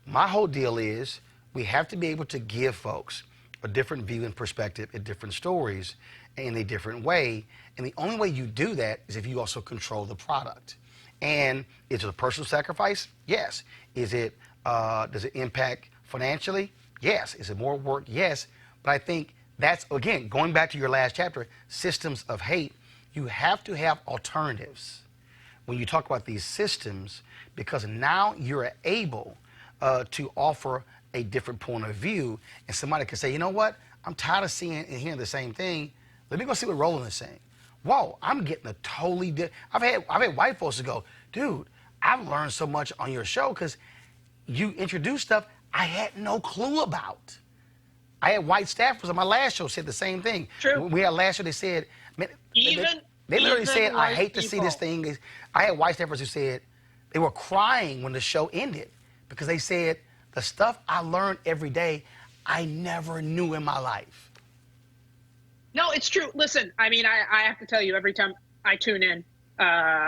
My whole deal is, we have to be able to give folks a different view and perspective at different stories in a different way. And the only way you do that is if you also control the product. And is it a personal sacrifice? Yes. Is it, does it impact financially? Yes. Is it more work? Yes. But I think that's, again, going back to your last chapter, systems of hate, you have to have alternatives when you talk about these systems, because now you're able to offer a different point of view, and somebody can say, you know what, I'm tired of seeing and hearing the same thing. Let me go see what Roland is saying. Whoa, I'm getting a totally different. I've had white folks to go, dude, I've learned so much on your show because you introduced stuff I had no clue about. I had white staffers on my last show said the same thing. True. We had last show, they said, man, they literally said, I hate to see this thing. I had white staffers who said they were crying when the show ended because they said, the stuff I learned every day, I never knew in my life. No, it's true. Listen, I mean, I have to tell you, every time I tune in,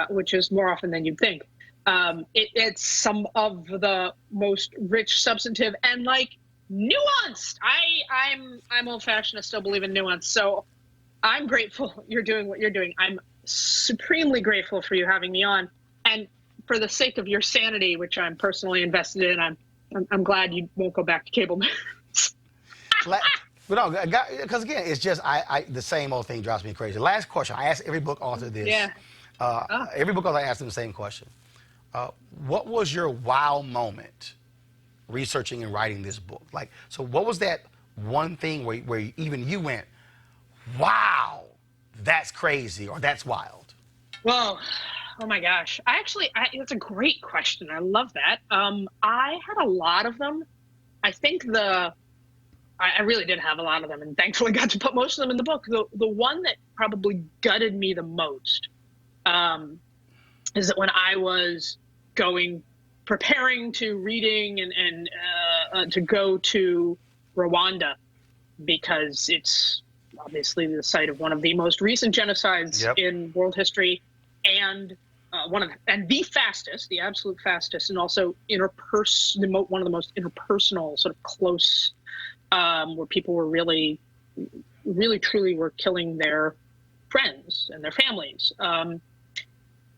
which is more often than you'd think, it's some of the most rich, substantive, and like nuanced. I'm old-fashioned. I still believe in nuance. So I'm grateful you're doing what you're doing. I'm supremely grateful for you having me on. And for the sake of your sanity, which I'm personally invested in, I'm glad you won't go back to cable news. But no, because again, it's just the same old thing drives me crazy. Last question. I ask every book author this. Yeah. Every book author, I ask them the same question. What was your wow moment researching and writing this book? Like, so what was that one thing where even you went, wow, that's crazy or that's wild? Well, oh my gosh. It's a great question. I love that. I had a lot of them. I think I really did have a lot of them, and thankfully got to put most of them in the book. The one that probably gutted me the most is that when I was preparing to reading and to go to Rwanda, because it's obviously the site of one of the most recent genocides in world history, and one of the absolute fastest, and also one of the most interpersonal, sort of close, where people were really, really, truly were killing their friends and their families.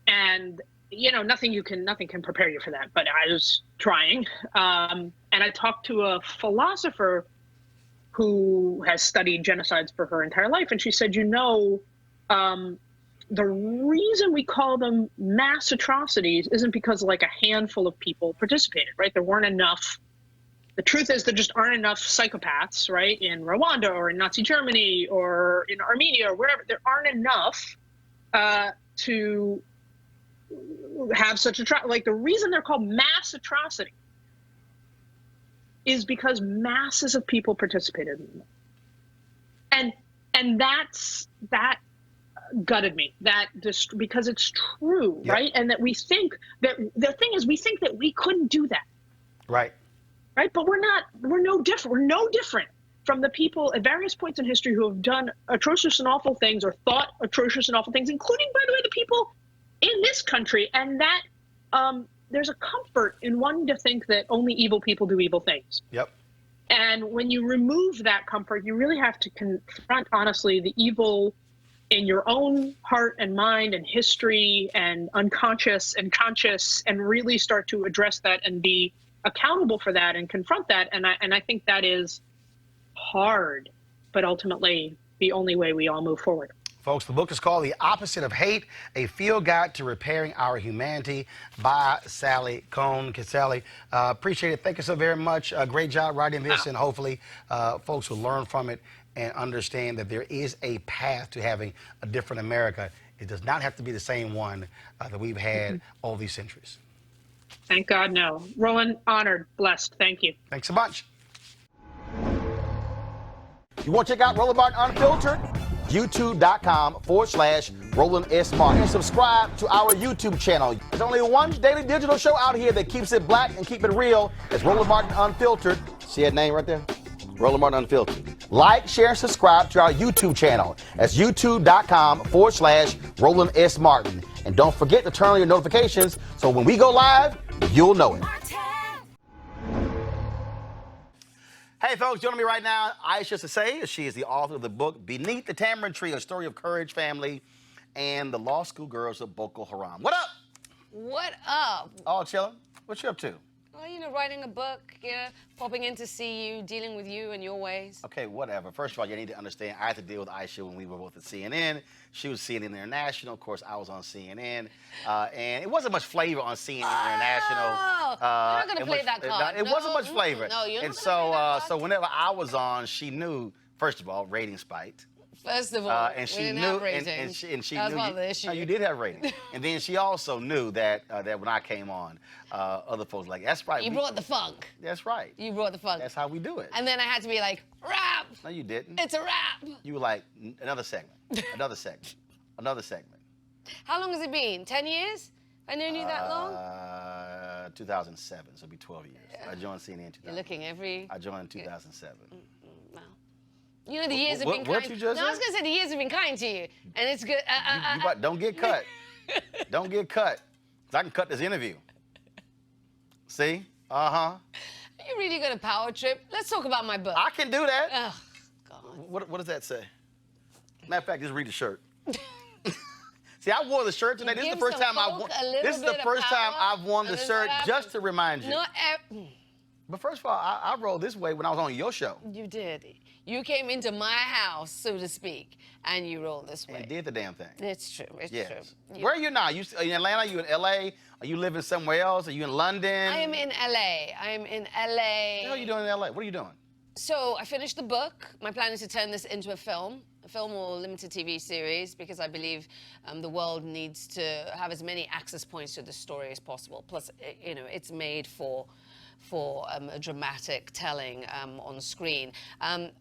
And you know, nothing can prepare you for that. But I was trying, and I talked to a philosopher who has studied genocides for her entire life, and she said, you know, the reason we call them mass atrocities isn't because like a handful of people participated, right? There weren't enough. The truth is there just aren't enough psychopaths, right? In Rwanda or in Nazi Germany or in Armenia or wherever. There aren't enough to have such like the reason they're called mass atrocity is because masses of people participated in them. And that gutted me, because it's true, right? And that we think that the thing is, we think that we couldn't do that. Right. But we're no different. We're no different from the people at various points in history who have done atrocious and awful things or thought atrocious and awful things, including, by the way, the people in this country. And that there's a comfort in wanting to think that only evil people do evil things. Yep. And when you remove that comfort, you really have to confront, honestly, the evil in your own heart and mind and history and unconscious and conscious, and really start to address that and be accountable for that and confront that. And I think that is hard, but ultimately the only way we all move forward. Folks, the book is called The Opposite of Hate, A Field Guide to Repairing Our Humanity by Sally Kohn. Sally, appreciate it. Thank you so very much. Great job writing this, and hopefully folks will learn from it and understand that there is a path to having a different America. It does not have to be the same one that we've had all these centuries. Thank God, no. Roland, honored, blessed. Thank you. Thanks so much. You want to check out Roland Martin Unfiltered? YouTube.com/Roland S. Martin. And subscribe to our YouTube channel. There's only one daily digital show out here that keeps it black and keep it real. It's Roland Martin Unfiltered. See that name right there? Roland Martin Unfiltered. Like, share, and subscribe to our YouTube channel. That's YouTube.com/Roland S. Martin. And don't forget to turn on your notifications so when we go live, you'll know it. Hey, folks, joining me right now, Isha Sesay. She is the author of the book Beneath the Tamarind Tree, a story of courage, family, and the law school girls of Boko Haram. What up? What up? All chilling. What you up to? Well, writing a book, popping in to see you, dealing with you and your ways. Okay, whatever. First of all, you need to understand, I had to deal with Isha when we were both at CNN. She was CNN International. Of course, I was on CNN. And it wasn't much flavor on CNN International. You're not going to play that card. It wasn't much flavor. No, you're not And gonna play that so whenever I was on, she knew, first of all, ratings spiked. First of all, And she we didn't knew, have ratings. and she that was knew part of the issue. you did have ratings. And then she also knew that when I came on, other folks were like, that's right. You brought the funk. That's right. You brought the funk. That's how we do it. And then I had to be like, rap. No, you didn't. It's a rap. You were like, another segment, another segment, another segment. How long has it been? 10 years? I known you that long? 2007, so it'll be 12 years. I joined CNN in 2000. You're looking every... I joined in 2007. Wow. The years have been kind. What you just No, I was said? going to say the years have been kind to you. And it's good. Don't get cut. Don't get cut. 'Cause I can cut this interview. See? Uh-huh. Are you really going to power trip? Let's talk about my book. I can do that. Oh, God. What does that say? Matter of fact, just read the shirt. See, I wore the shirt today. This is the first time I've worn the shirt just to remind you. But first of all, I rolled this way when I was on your show. You did. You came into my house, so to speak, and you rolled this way. And did the damn thing. It's true. It's Yes. true. Where are you now? You in Atlanta? Are you in LA? Are you living somewhere else? Are you in London? I am in LA. I'm in LA. What the hell are you doing in LA? What are you doing? So I finished the book. My plan is to turn this into a film or limited TV series, because I believe the world needs to have as many access points to the story as possible. Plus, it's made for a dramatic telling on screen.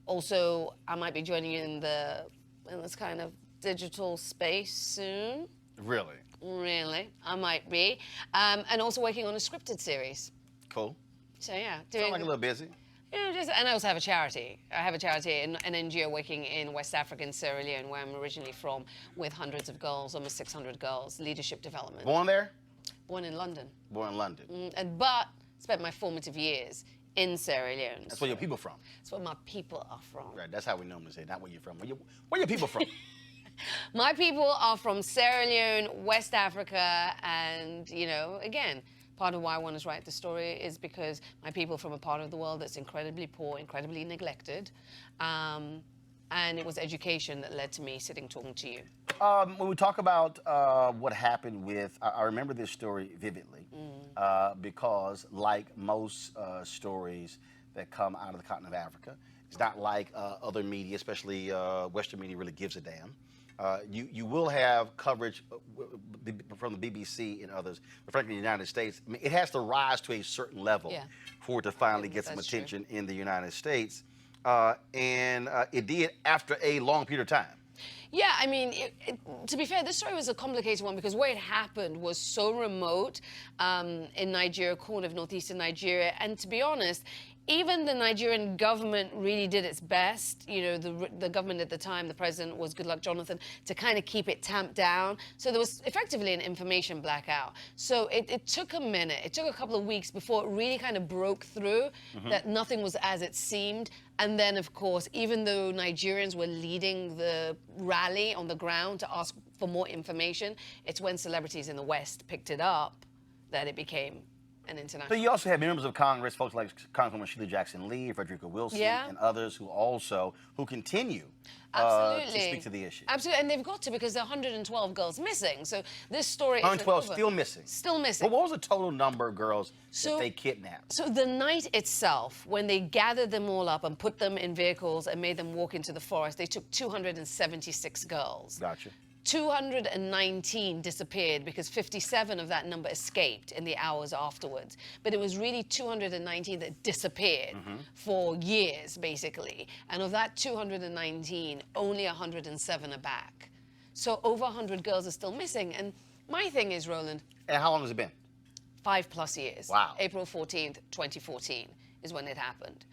Also, I might be joining you in this kind of digital space soon. Really? Really, I might be. And also working on a scripted series. Cool. So yeah, Sound like a little busy. And I also have a charity. I have a charity, an NGO working in West Africa and Sierra Leone, where I'm originally from, with hundreds of girls, almost 600 girls, leadership development. Born there? Born in London. Born in London. But spent my formative years in Sierra Leone. That's where your people from. That's where my people are from. Right, that's how we normally say, not where you're from. Where your people from? My people are from Sierra Leone, West Africa, and, again, part of why I want to write the story is because my people are from a part of the world that's incredibly poor, incredibly neglected, and it was education that led to me sitting talking to you. When we talk about what happened with, I remember this story vividly because, like most stories that come out of the continent of Africa, it's not like other media, especially Western media, really gives a damn. You will have coverage from the BBC and others, but frankly, in the United States, I mean, it has to rise to a certain level for it to finally get some attention in the United States. And it did after a long period of time. Yeah, I mean, to be fair, this story was a complicated one because where it happened was so remote in Nigeria, Kohn of northeastern Nigeria, and to be honest, even the Nigerian government really did its best. The government at the time, the president was Goodluck Jonathan, to kind of keep it tamped down. So there was effectively an information blackout. So it took a minute. It took a couple of weeks before it really kind of broke through that nothing was as it seemed. And then, of course, even though Nigerians were leading the rally on the ground to ask for more information, it's when celebrities in the West picked it up that it became an international. So you also have members of Congress, folks like Congresswoman Sheila Jackson Lee, Frederica Wilson, and others who continue to speak to the issue. Absolutely, and they've got to, because there are 112 girls missing. So this story is 112 still missing. Still missing. Well, what was the total number of girls that they kidnapped? So the night itself, when they gathered them all up and put them in vehicles and made them walk into the forest, they took 276 girls. Gotcha. 219 disappeared because 57 of that number escaped in the hours afterwards. But it was really 219 that disappeared for years, basically. And of that 219, only 107 are back. So over 100 girls are still missing. And my thing is, Roland. And how long has it been? 5+ years. Wow. April 14th, 2014 is when it happened.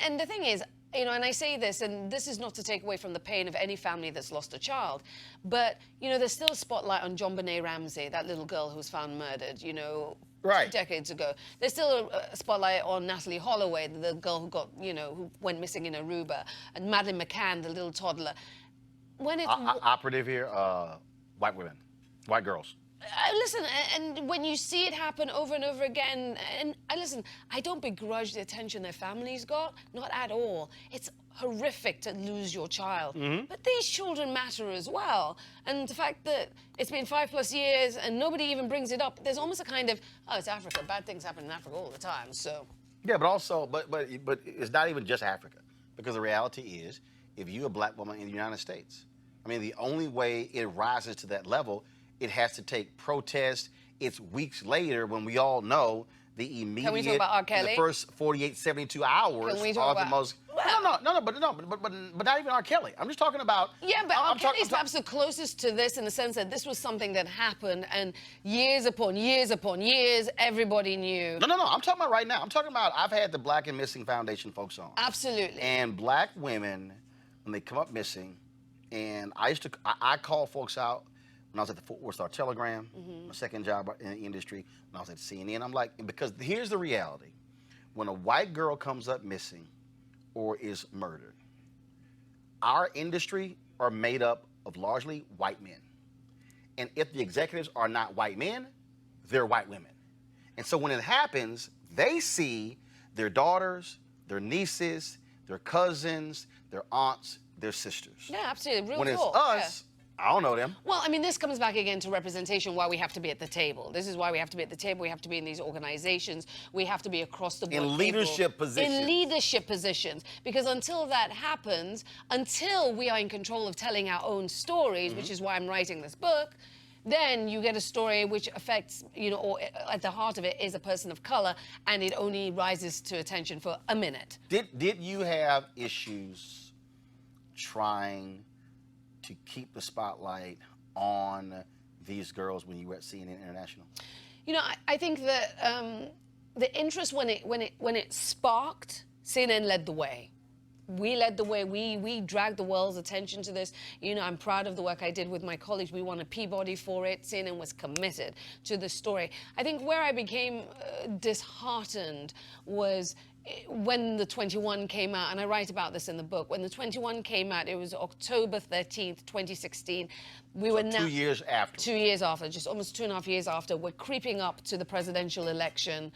And the thing is, and I say this, and this is not to take away from the pain of any family that's lost a child, but, there's still a spotlight on JonBenet Ramsey, that little girl who was found murdered, Right. 2 decades ago. There's still a spotlight on Natalie Holloway, the girl who got, who went missing in Aruba, and Madeleine McCann, the little toddler. When it's Operative here, white women, white girls. listen, and when you see it happen over and over again, and listen, I don't begrudge the attention their families got, not at all. It's horrific to lose your child, but these children matter as well. And the fact that it's been 5+ years and nobody even brings it up, there's almost a kind of, oh, it's Africa, bad things happen in Africa all the time, so. Yeah, but also, but it's not even just Africa, because the reality is, if you're a black woman in the United States, I mean, the only way it rises to that level, it has to take protest. It's weeks later when we all know the immediate, Can we talk about R. Kelly? the first 48, 72 hours Can we talk are about, the most. But not even R. Kelly. I'm just talking about. Yeah, but R. Kelly's perhaps the closest to this in the sense that this was something that happened, and years upon years upon years, everybody knew. No. I'm talking about right now. I'm talking about, I've had the Black and Missing Foundation folks on. Absolutely. And black women, when they come up missing, and I call folks out when I was at the Fort Worth Star-Telegram, my second job in the industry, when I was at CNN. I'm like, because here's the reality. When a white girl comes up missing or is murdered, our industry are made up of largely white men. And if the executives are not white men, they're white women. And so when it happens, they see their daughters, their nieces, their cousins, their aunts, their sisters. Yeah, absolutely. Real when it's talk, us, I don't know them. Well, I mean, this comes back again to representation, why we have to be at the table. This is why we have to be at the table. We have to be in these organizations. We have to be across the board. In leadership positions. In leadership positions. Because until that happens, until we are in control of telling our own stories, which is why I'm writing this book, then you get a story which affects, or at the heart of it is a person of color, and it only rises to attention for a minute. Did you have issues trying to keep the spotlight on these girls when you were at CNN International? I think that the interest when it sparked, CNN led the way. We led the way. We dragged the world's attention to this. I'm proud of the work I did with my colleagues. We won a Peabody for it. CNN was committed to the story. I think where I became disheartened was when the 21 came out, and I write about this in the book. When the 21 came out, it was October 13th, 2016. We were now 2 years after. 2 years after, just almost 2.5 years after. We're creeping up to the presidential election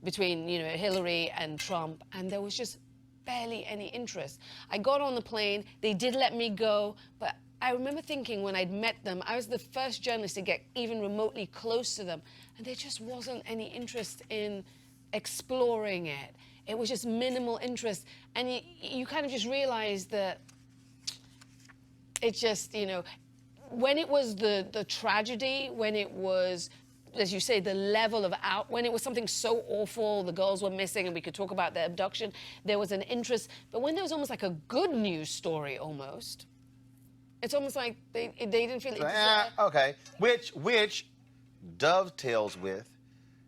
between, Hillary and Trump, and there was just barely any interest. I got on the plane. They did let me go, but I remember thinking when I'd met them, I was the first journalist to get even remotely close to them, and there just wasn't any interest in exploring it. It was just minimal interest, and you kind of just realize that it just, when it was the tragedy, when it was, as you say, the level of when it was something so awful, the girls were missing and we could talk about their abduction, there was an interest. But when there was almost like a good news story almost, it's almost like they didn't feel it. Okay, which dovetails with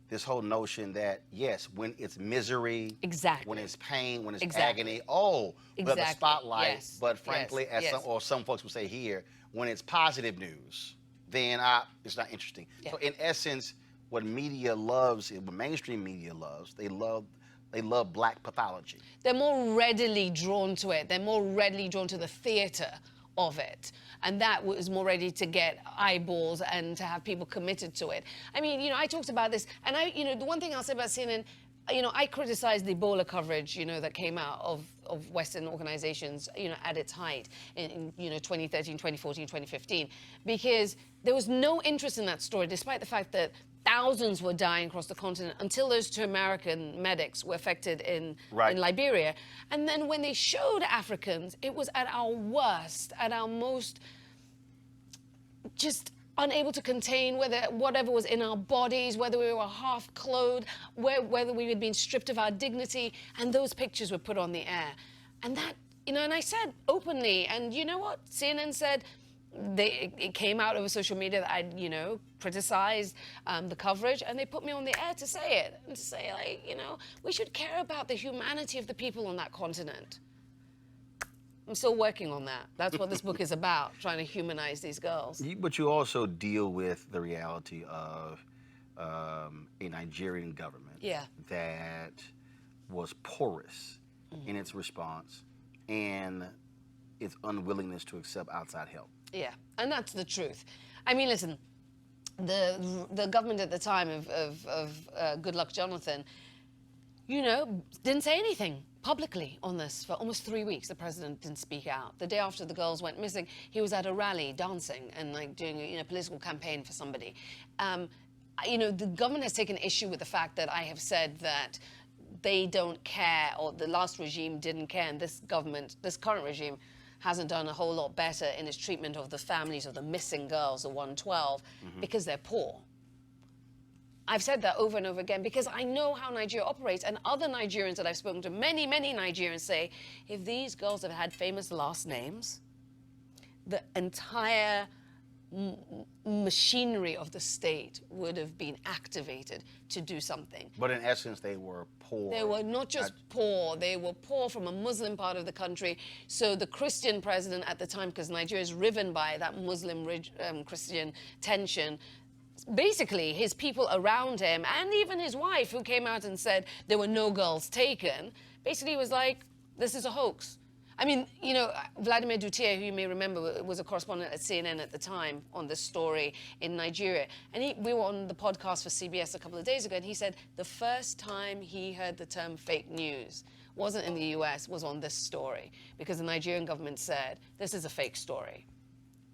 this whole notion that, yes, when it's misery, exactly, when it's pain, when it's exactly, agony, we have the spotlight. Yes. But frankly, some folks would say here, when it's positive news, then it's not interesting. Yeah. So in essence, what media loves, what mainstream media loves, they love black pathology. They're more readily drawn to it. They're more readily drawn to the theater of it. And that was more ready to get eyeballs and to have people committed to it. I mean, I talked about this, and the one thing I'll say about CNN, I criticized the Ebola coverage, that came out of Western organizations, at its height in 2013, 2014, 2015, because there was no interest in that story, despite the fact that thousands were dying across the continent until those 2 American medics were affected in Liberia. And then when they showed Africans, it was at our worst, at our most just unable to contain whatever was in our bodies, whether we were half clothed, whether we had been stripped of our dignity, and those pictures were put on the air. And that, and I said openly, and you know what? CNN said, it came out over social media that I'd, criticized the coverage, and they put me on the air to say it, and to say, we should care about the humanity of the people on that continent. I'm still working on that. That's what this book is about, trying to humanize these girls. But you also deal with the reality of a Nigerian government Yeah. that was porous in its response and its unwillingness to accept outside help. Yeah, and that's the truth. I mean, listen, the government at the time of Goodluck Jonathan, you know, didn't say anything publicly on this for almost 3 weeks. The president didn't speak out. The day after the girls went missing, he was at a rally dancing and like doing a political campaign for somebody. You know, the government has taken issue with the fact that I have said that they don't care, or the last regime didn't care, and this government, this current regime, hasn't done a whole lot better in its treatment of the families of the missing girls, the 112, because they're poor. I've said that over and over again because I know how Nigeria operates, and other Nigerians that I've spoken to, many, many Nigerians say, if these girls had had famous last names, the entire machinery of the state would have been activated to do something. But in essence, they were poor. They were not just poor, they were poor from a Muslim part of the country. So the Christian president at the time, because Nigeria is riven by that Muslim Christian tension, basically his people around him and even his wife, who came out and said there were no girls taken, basically was like, this is a hoax. I mean, you know, Vladimir Duterte, who you may remember, was a correspondent at CNN at the time on this story in Nigeria. And we were on the podcast for CBS a couple of days ago, and he said the first time he heard the term fake news wasn't in the US, was on this story, because the Nigerian government said, this is a fake story.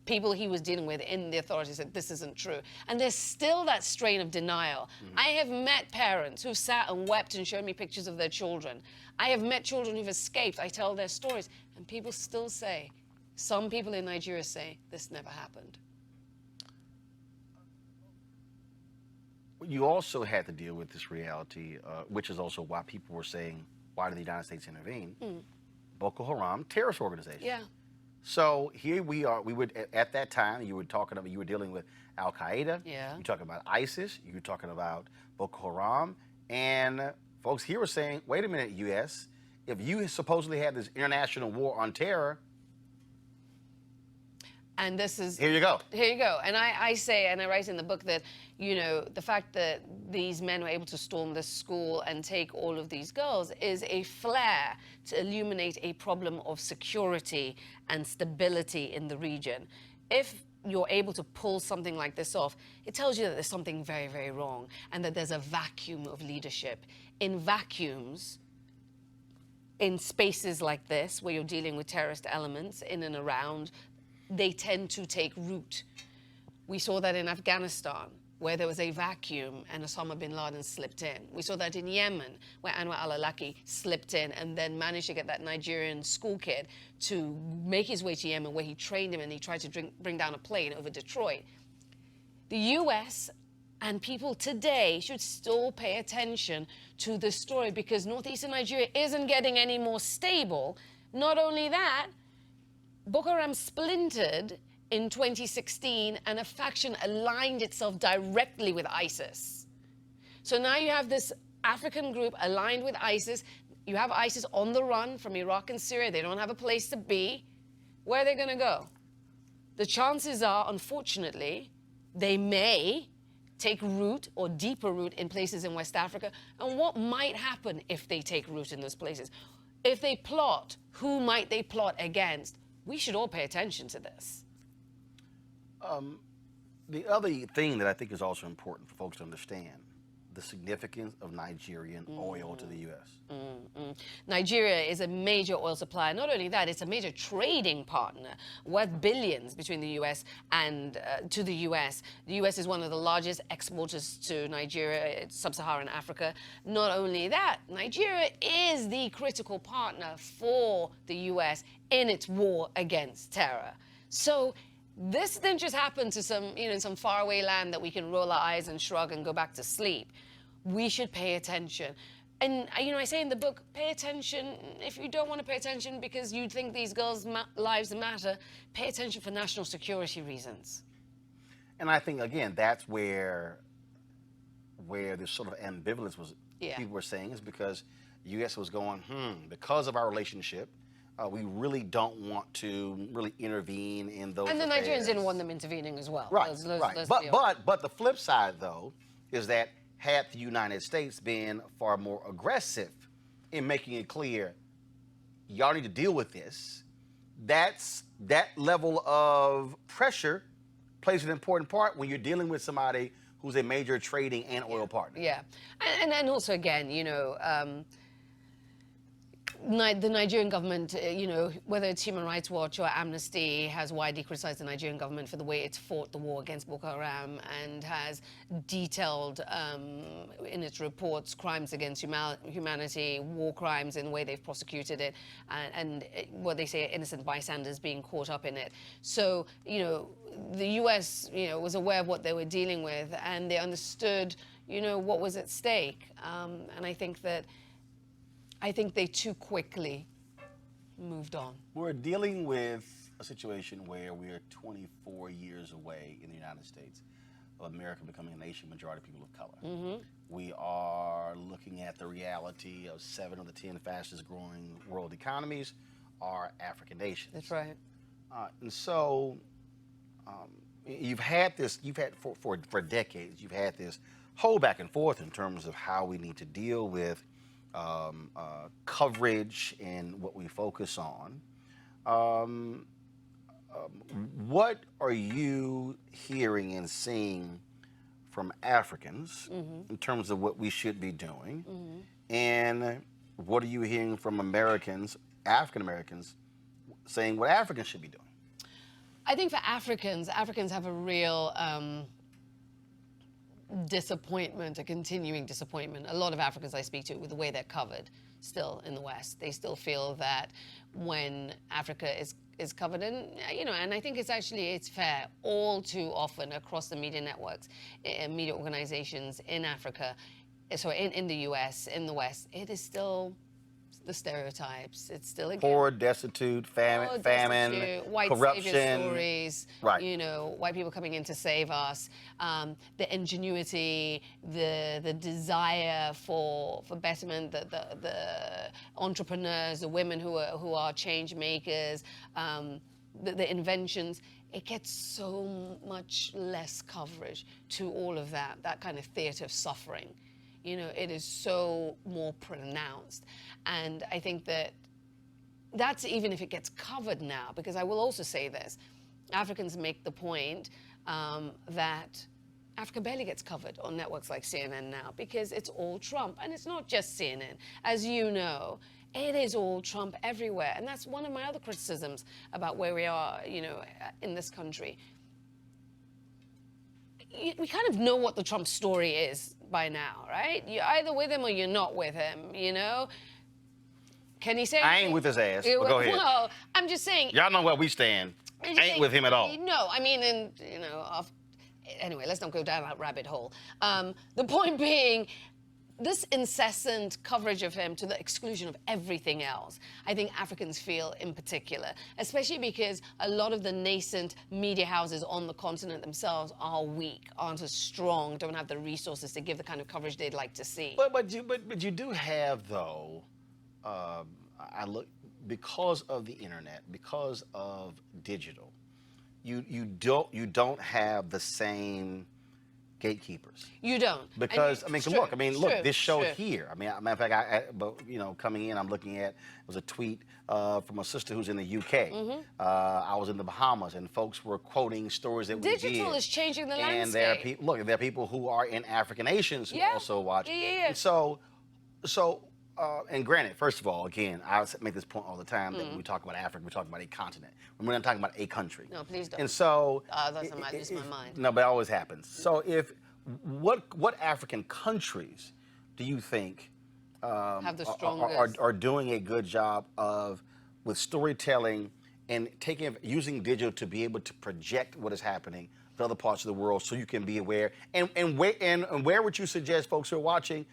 People he was dealing with in the authorities said, this isn't true. And there's still that strain of denial. I have met parents who've sat and wept and shown me pictures of their children. I have met children who've escaped. I tell their stories. And people still say, some people in Nigeria say, this never happened. You also had to deal with this reality, which is also why people were saying, why did the United States intervene? Boko Haram, terrorist organization. Yeah. So here we are. We would at that time you were dealing with Al Qaeda. Yeah. You're talking about ISIS. You're talking about Boko Haram, and folks here were saying, wait a minute, U.S. If you supposedly had this international war on terror, and this is... here you go. Here you go. And I say, and I write in the book that, you know, the fact that these men were able to storm this school and take all of these girls is a flare to illuminate a problem of security and stability in the region. If you're able to pull something like this off, it tells you that there's something very, very wrong and that there's a vacuum of leadership. In vacuums, in spaces like this, where you're dealing with terrorist elements in and around, they tend to take root. We saw that in Afghanistan, where there was a vacuum and Osama bin Laden slipped in. We saw that in Yemen, where Anwar al-Awlaki slipped in and then managed to get that Nigerian school kid to make his way to Yemen, where he trained him and he tried to bring down a plane over Detroit. The US and people today should still pay attention to this story, because northeastern Nigeria isn't getting any more stable. Not only that, Boko Haram splintered in 2016 and a faction aligned itself directly with ISIS. So now you have this African group aligned with ISIS. You have ISIS on the run from Iraq and Syria. They don't have a place to be. Where are they going to go? The chances are, unfortunately, they may take root or deeper root in places in West Africa. And what might happen if they take root in those places? If they plot, who might they plot against? We should all pay attention to this. The other thing that I think is also important for folks to understand, the significance of Nigerian oil to the U.S. Nigeria is a major oil supplier. Not only that, it's a major trading partner worth billions between the U.S. and to the U.S. The U.S. is one of the largest exporters to Nigeria, sub-Saharan Africa. Not only that, Nigeria is the critical partner for the U.S. in its war against terror. So this didn't just happen to some, in some faraway land that we can roll our eyes and shrug and go back to sleep. We should pay attention. And, I say in the book, pay attention. If you don't want to pay attention because you think these girls' lives matter, pay attention for national security reasons. And I think, again, that's where this sort of ambivalence was, people were saying, is because U.S. was going, because of our relationship, we really don't want to really intervene in those And the affairs. Nigerians didn't want them intervening as well. Right, Let's but the flip side, though, is that had the United States been far more aggressive in making it clear, y'all need to deal with this, that level of pressure plays an important part when you're dealing with somebody who's a major trading and oil partner. Yeah, and also again, you know, the Nigerian government, you know, whether it's Human Rights Watch or Amnesty, has widely criticized the Nigerian government for the way it's fought the war against Boko Haram and has detailed in its reports crimes against humanity, war crimes in the way they've prosecuted it, and what they say innocent bystanders being caught up in it. So, you know, the U.S., you know, was aware of what they were dealing with, and they understood, you know, what was at stake. And I think they too quickly moved on. We're dealing with a situation where we're 24 years away in the United States of America becoming a nation majority of people of color. Mm-hmm. We are looking at the reality of 7 of the 10 fastest growing world economies are African nations. That's right. And so you've had for decades, you've had this whole back and forth in terms of how we need to deal with coverage and what we focus on. What are you hearing and seeing from Africans in terms of what we should be doing? And what are you hearing from Americans, African Americans, saying what Africans should be doing? I think for Africans have a real disappointment, a continuing disappointment. A lot of Africans I speak to, with the way they're covered still in the West, they still feel that when Africa is covered, and you know, and I think it's fair, all too often across the media networks, media organizations in Africa, so in the US, in the West, it is still the stereotypes. It's still again, poor, destitute, famine, white corruption, savior stories. Right. You know, white people coming in to save us. The ingenuity, the desire for betterment, the entrepreneurs, the women who are change makers, the inventions. It gets so much less coverage to all of that kind of theater of suffering. You know, it is so more pronounced. And I think that's even if it gets covered now, because I will also say this, Africans make the point that Africa barely gets covered on networks like CNN now because it's all Trump. And it's not just CNN. As you know, it is all Trump everywhere. And that's one of my other criticisms about where we are, you know, in this country. We kind of know what the Trump story is by now, right? You're either with him or you're not with him, you know? Can he say I anything? ain't with his ass, but go ahead. Well, I'm just saying. Y'all know where we stand. Ain't with him at all. No, I mean, and, you know, anyway, let's not go down that rabbit hole. The point being, this incessant coverage of him to the exclusion of everything else, I think Africans feel in particular, especially because a lot of the nascent media houses on the continent themselves are weak, aren't as strong, don't have the resources to give the kind of coverage they'd like to see. But you do have, though, because of the internet, because of digital, you don't have the same gatekeepers. You don't. Because look, this show true. here. I mean, matter of fact, but you know, coming in, I'm looking at, it was a tweet from a sister who's in the UK. I was in the Bahamas, and folks were quoting stories that we did. Digital is changing the landscape. And there are people who are in African nations who also watch. Yeah. And so, and granted, first of all, again, I make this point all the time that when we talk about Africa, we're talking about a continent. We're not talking about a country. No, please don't. And so, that's not just my mind. No, but it always happens. So, what African countries do you think have the strongest are doing a good job with storytelling and using digital to be able to project what is happening in other parts of the world, so you can be aware? And where would you suggest folks who are watching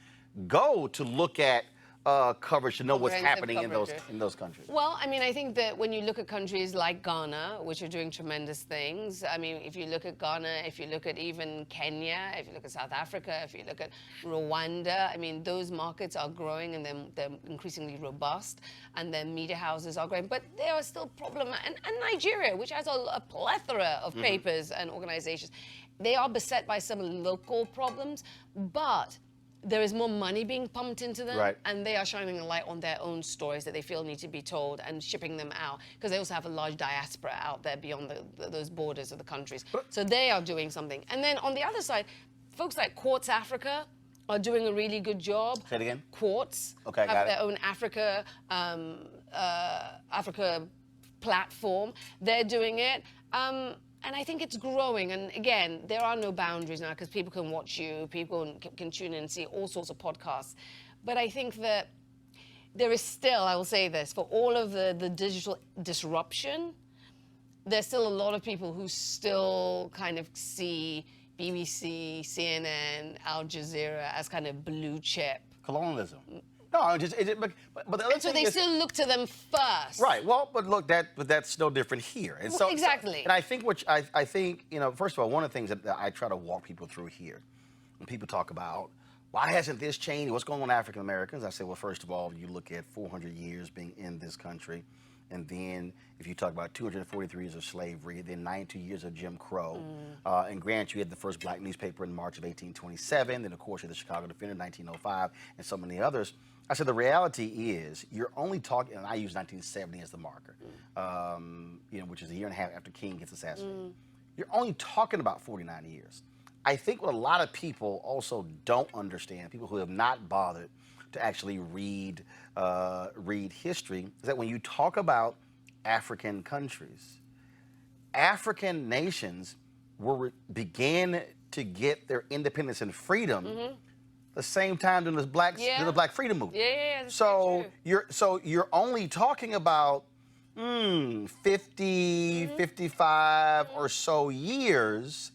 go to look at coverage to know what's Comprehensive happening coverage. in those countries? Well, I mean, I think that when you look at countries like Ghana, which are doing tremendous things, I mean, if you look at Ghana, if you look at even Kenya, if you look at South Africa, if you look at Rwanda, I mean, those markets are growing and they're increasingly robust, and their media houses are growing. But there are still problems. And Nigeria, which has a plethora of papers and organizations, they are beset by some local problems, but there is more money being pumped into them, Right. and they are shining a light on their own stories that they feel need to be told and shipping them out, because they also have a large diaspora out there beyond those borders of the countries. So they are doing something. And then on the other side, folks like Quartz Africa are doing a really good job. Say it again. Quartz Okay, got have it. their own Africa platform. They're doing it. And I think it's growing. And again, there are no boundaries now, because people can watch you, people can tune in and see all sorts of podcasts. But I think that there is still, I will say this, for all of the digital disruption, there's still a lot of people who still kind of see BBC, CNN, Al Jazeera as kind of blue chip. Colonialism. No, but the other And so thing they is, still look to them first. right. Well, but look, that's no different here. And so Exactly. and I think I think, you know, first of all, one of the things that I try to walk people through here, when people talk about why hasn't this changed, what's going on with African Americans, I say, well, first of all, you look at 400 years being in this country, and then if you talk about 243 years of slavery, then 92 years of Jim Crow, and grant you had the first black newspaper in March of 1827, then of course you had the Chicago Defender in 1905, and so many others. I said the reality is you're only talking, and I use 1970 as the marker, you know, which is a year and a half after King gets assassinated. You're only talking about 49 years. I think what a lot of people also don't understand, people who have not bothered to actually read history, is that when you talk about African countries, African nations began to get their independence and freedom the same time during the Black Freedom Movement. Yeah, that's So very true. you're only talking about 50, 55 or so years,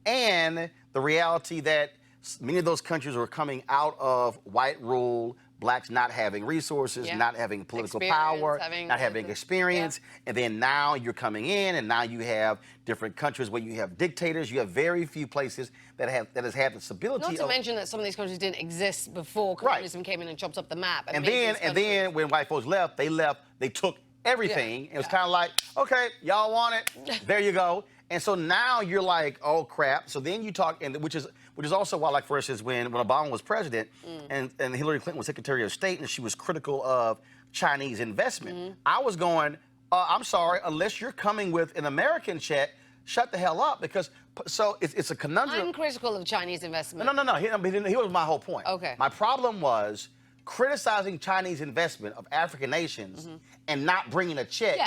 and the reality that many of those countries were coming out of white rule, blacks not having resources, not having political power, not having experience, and then now you're coming in, and now you have different countries where you have dictators. You have very few places that has had the stability. Not to mention that some of these countries didn't exist before communism came in and chopped up the map. And then when white folks left, they took everything. And it was kind of like, okay, y'all want it, there you go. And so now you're like, oh crap. So then you talk, and which is also why, like, for instance, when Obama was president and Hillary Clinton was Secretary of State, and she was critical of Chinese investment, I was going, I'm sorry, unless you're coming with an American check, shut the hell up, because so it's a conundrum. I'm critical of Chinese investment. No. Here was my whole point. Okay. My problem was criticizing Chinese investment of African nations and not bringing a check.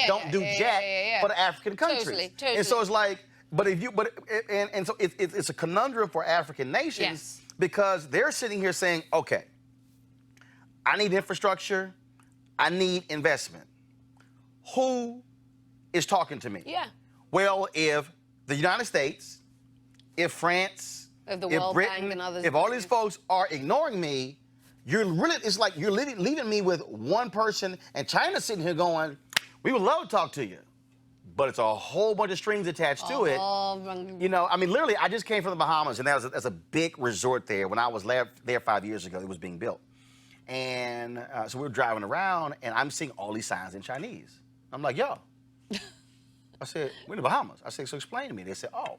Don't do jack for the African countries. Totally. And so it's like, so it's a conundrum for African nations because they're sitting here saying, okay, I need infrastructure, I need investment. Who is talking to me? Well, if the United States, if France, if the if World Britain, Bank and others, if all these folks are ignoring me, it's like you're leaving me with one person, and China's sitting here going, we would love to talk to you, but it's a whole bunch of strings attached to it. You know, I mean, literally, I just came from the Bahamas, and that's a big resort there. When I was there 5 years ago, it was being built. And so we were driving around, and I'm seeing all these signs in Chinese. I'm like, yo. I said, we're in the Bahamas. I said, so explain to me. They said, oh,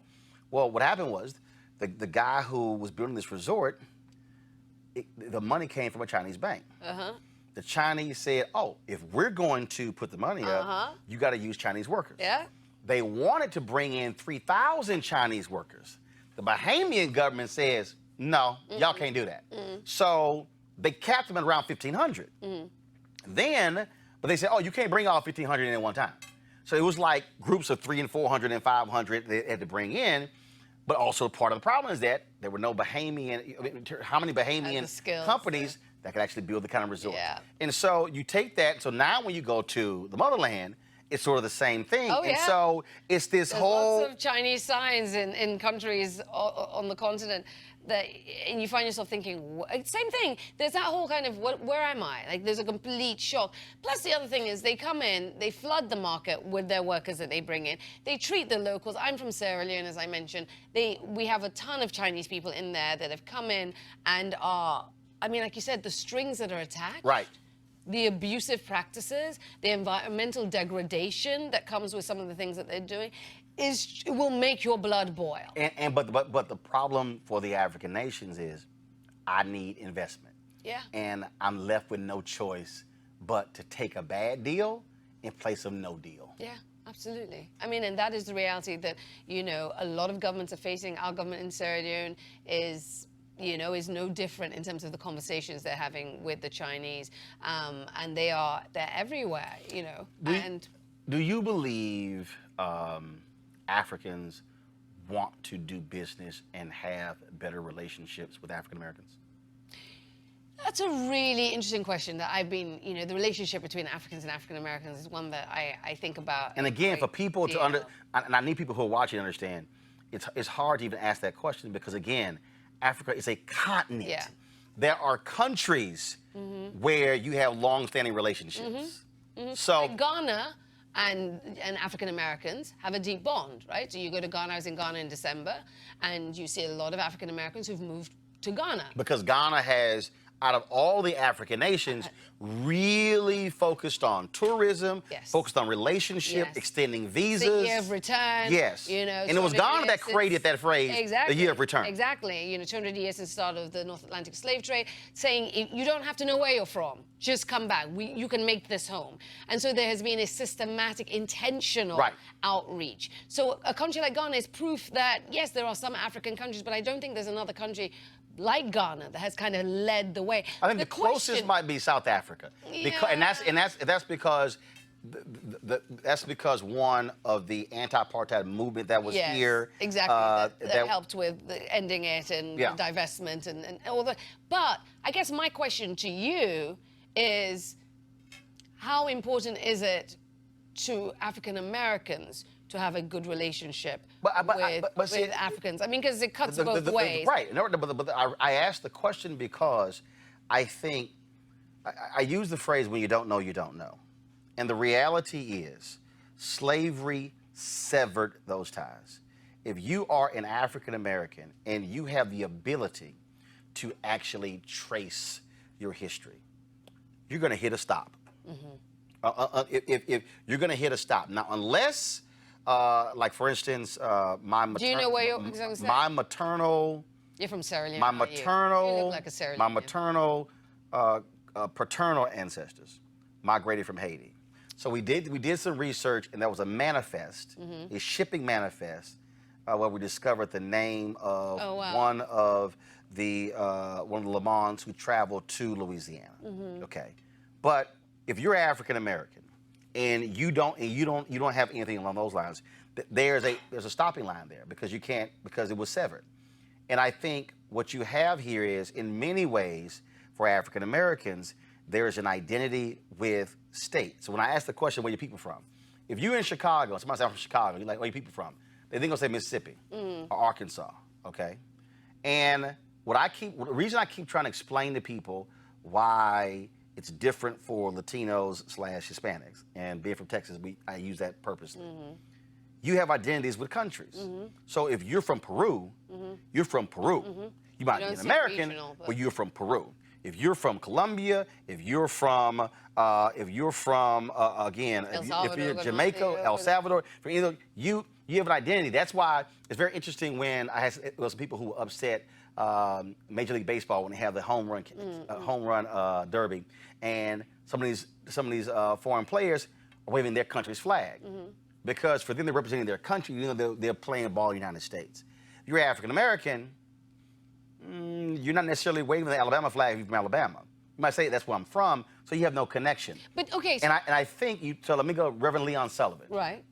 well, what happened was the guy who was building this resort, the money came from a Chinese bank. The Chinese said, oh, if we're going to put the money up, you got to use Chinese workers. They wanted to bring in 3,000 Chinese workers. The Bahamian government says, no, y'all can't do that. So they capped them at around 1,500. But they said, oh, you can't bring all 1,500 in at one time. So it was like groups of 300 and 400 and 500 they had to bring in. But also part of the problem is that there were no Bahamian, how many Bahamian companies that could actually build the kind of resort? And so you take that, so now when you go to the motherland it's sort of the same thing. Oh, And yeah. so it's this There's whole... lots of Chinese signs in countries on the continent that, and you find yourself thinking, same thing. There's that whole kind of, where am I? Like, there's a complete shock. Plus, the other thing is they come in, they flood the market with their workers that they bring in. They treat the locals. I'm from Sierra Leone, as I mentioned. We have a ton of Chinese people in there that have come in and are, I mean, like you said, the strings that are attached. Right. The abusive practices, the environmental degradation that comes with some of the things that they're doing, it will make your blood boil. But the problem for the African nations is, I need investment. Yeah. And I'm left with no choice but to take a bad deal in place of no deal. Yeah, absolutely. I mean, and that is the reality that, you know, a lot of governments are facing. Our government in Sierra Leone is no different in terms of the conversations they're having with the Chinese. And they're everywhere, you know. Do you believe Africans want to do business and have better relationships with African Americans? That's a really interesting question that I've been, you know, the relationship between Africans and African Americans is one that I think about. And again, for people to and I need people who are watching to understand, it's hard to even ask that question because, again, Africa is a continent. Yeah. There are countries where you have long-standing relationships. So Like Ghana and African Americans have a deep bond, right? So you go to Ghana. I was in Ghana in December, and you see a lot of African Americans who've moved to Ghana. because Ghana has, out of all the African nations, really focused on tourism, Yes. focused on relationship, Yes. extending The visas. year of return. Yes. You know, And it was 200 Ghana that years since- created that phrase, exactly, the year of return. Exactly. You know, 200 years since the start of the North Atlantic slave trade, saying you don't have to know where you're from. Just come back. You can make this home. And so there has been a systematic, intentional Right. outreach. So a country like Ghana is proof that, yes, there are some African countries, but I don't think there's another country like Ghana that has kind of led the way. I think the closest question- might be South Africa, and that's because that's because one of the anti-apartheid movement that was Yes, here exactly. That helped with ending it and Yeah. divestment and all that. But I guess my question to you is, how important is it to African Americans to have a good relationship with see, Africans? I mean, because it cuts both ways. Right. No, but I asked the question because I think I use the phrase, when you don't know, you don't know. And the reality is slavery severed those ties. If you are an African American and you have the ability to actually trace your history, you're going to hit a stop. If you're going to hit a stop. Now, unless, like for instance, Do you know where you're exactly? my maternal, You're from Sierra Leone. my aren't you? You maternal, look like a Sierra my Leonean. maternal, paternal ancestors migrated from Haiti. So we did some research, and there was a manifest, a shipping manifest, where we discovered the name of one of the Le Mans who traveled to Louisiana. Okay, but if you're African American and you don't have anything along those lines, there's a stopping line there because it was severed. And I think what you have here is, in many ways, for African Americans, there is an identity with state. So when I ask the question, where are your people from? If you're in Chicago, somebody says, I'm from Chicago, you're like, where are your people from? They're going to say Mississippi or Arkansas, okay? And the reason I keep trying to explain to people why it's different for Latinos / Hispanics, and being from Texas, I use that purposely. You have identities with countries. So if you're from Peru, you're from Peru. You might be an American, but you're from Peru. If you're from Colombia, if you're from again, if you're Jamaica, El Salvador, from either you have an identity. That's why it's very interesting when it was people who were upset Major League Baseball when they have the home run derby, and some of these foreign players are waving their country's flag because for them they're representing their country. You know, they're playing ball in the United States. If you're African American, you're not necessarily waving the Alabama flag if you're from Alabama. You might say that's where I'm from, so you have no connection. But okay, so and I think so. Let me go. Reverend Leon Sullivan, right.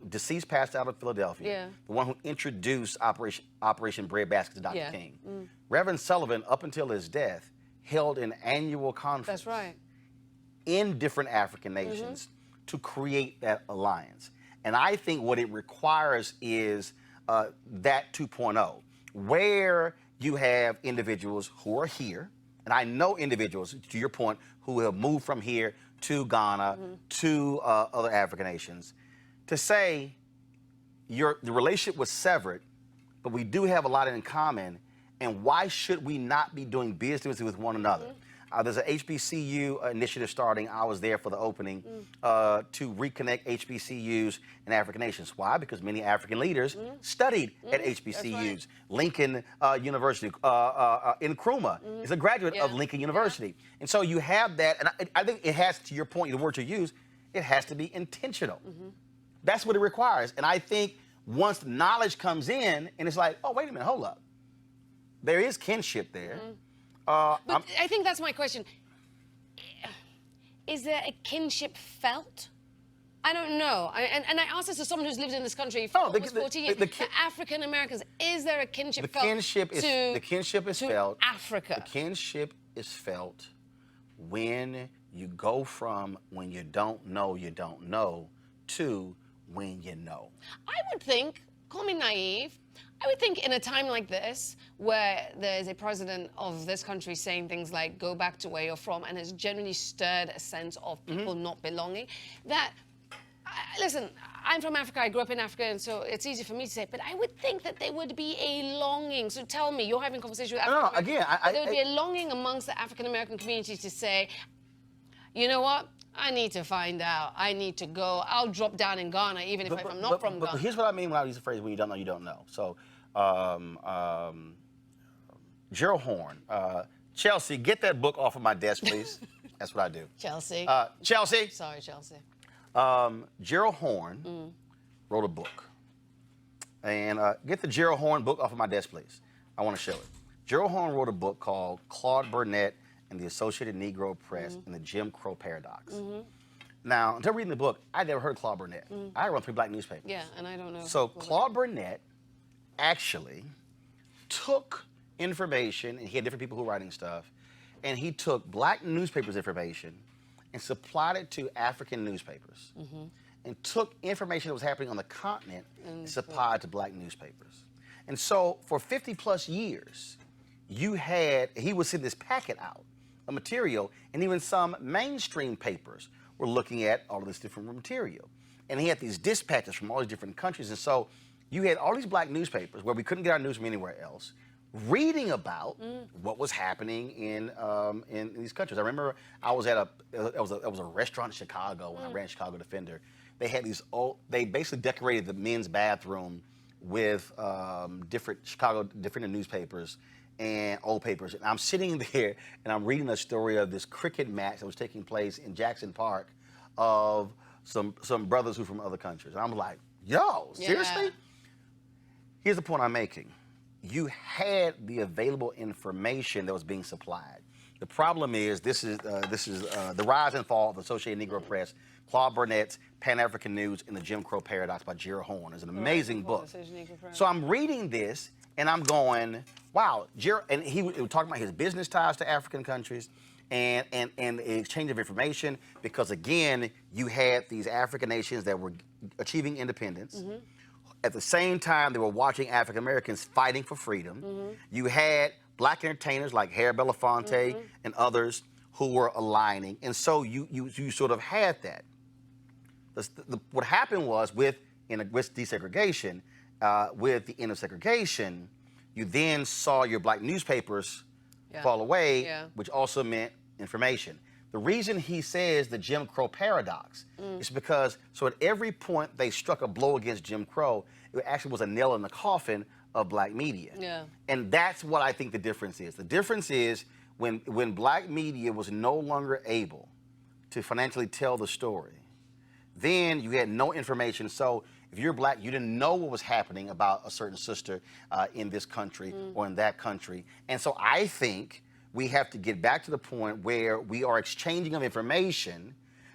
Deceased pastor out of Philadelphia, Yeah. the one who introduced Operation Breadbasket to Dr. King. Reverend Sullivan, up until his death, held an annual conference. That's right. In different African nations to create that alliance. And I think what it requires is that 2.0, where you have individuals who are here, and I know individuals, to your point, who have moved from here to Ghana, to other African nations, to say the relationship was severed, but we do have a lot in common, and why should we not be doing business with one another? There's an HBCU initiative starting. I was there for the opening to reconnect HBCUs and African nations. Why? Because many African leaders studied at HBCUs. Right. Lincoln University, Nkrumah is a graduate of Lincoln University. And so you have that, and I think it has, to your point, the word you use, it has to be intentional. That's what it requires. And I think once knowledge comes in, and it's like, oh, wait a minute, hold up. There is kinship there. But I think that's my question. Is there a kinship felt? I don't know. And I ask this as someone who's lived in this country for almost 40 years. The African Americans, is there a kinship felt? The kinship is felt. Africa. The kinship is felt when you go from when you don't know to when you know. I would think, call me naive, I would think in a time like this, where there's a president of this country saying things like, go back to where you're from, and has generally stirred a sense of people not belonging, that, listen, I'm from Africa, I grew up in Africa, and so it's easy for me to say, but I would think that there would be a longing. So tell me, you're having a conversation with African Americans, there would be a longing amongst the African American community to say, you know what? I need to find out. I need to go. I'll drop down in Ghana, even if I'm not from Ghana. But here's what I mean when I use the phrase, when you don't know, you don't know. So, Gerald Horn, Chelsea, get that book off of my desk, please. That's what I do. Chelsea. Chelsea. Sorry, Chelsea. Gerald Horn wrote a book. And get the Gerald Horn book off of my desk, please. I want to show it. Gerald Horn wrote a book called Claude Burnett and the Associated Negro Press and the Jim Crow Paradox. Now, until reading the book, I'd never heard of Claude Burnett. I run 3 black newspapers. Yeah, and I don't know. So Claude Burnett actually took information, and he had different people who were writing stuff, and he took black newspapers' information and supplied it to African newspapers, and took information that was happening on the continent and supplied it to black newspapers. And so for 50+ years, he would send this packet out of material, and even some mainstream papers were looking at all of this different material. And he had these dispatches from all these different countries, and so you had all these black newspapers where we couldn't get our news from anywhere else, reading about what was happening in these countries. I remember I was at it was a restaurant in Chicago when I ran Chicago Defender. They had they basically decorated the men's bathroom with different Chicago Defender newspapers and old papers. And I'm sitting there and I'm reading a story of this cricket match that was taking place in Jackson Park of some brothers who were from other countries. And I'm like, yo, seriously? Yeah. Here's the point I'm making. You had the available information that was being supplied. The problem is this is The Rise and Fall of the Associated Negro Press, Claude Burnett's Pan-African News and the Jim Crow Paradox by Gerald Horn. It's an amazing book. So I'm reading this and I'm going, wow, Gerald, and he was talking about his business ties to African countries and the exchange of information, because again, you had these African nations that were achieving independence. At the same time, they were watching African Americans fighting for freedom. You had black entertainers like Harry Belafonte and others who were aligning, and so you sort of had that. What happened was with desegregation, with the end of segregation, you then saw your black newspapers fall away, which also meant information. The reason he says the Jim Crow paradox is because, so at every point they struck a blow against Jim Crow, it actually was a nail in the coffin of black media. Yeah. And that's what I think the difference is. The difference is when black media was no longer able to financially tell the story, then you had no information. So if you're black, you didn't know what was happening about a certain sister in this country or in that country. And so I think we have to get back to the point where we are exchanging of information,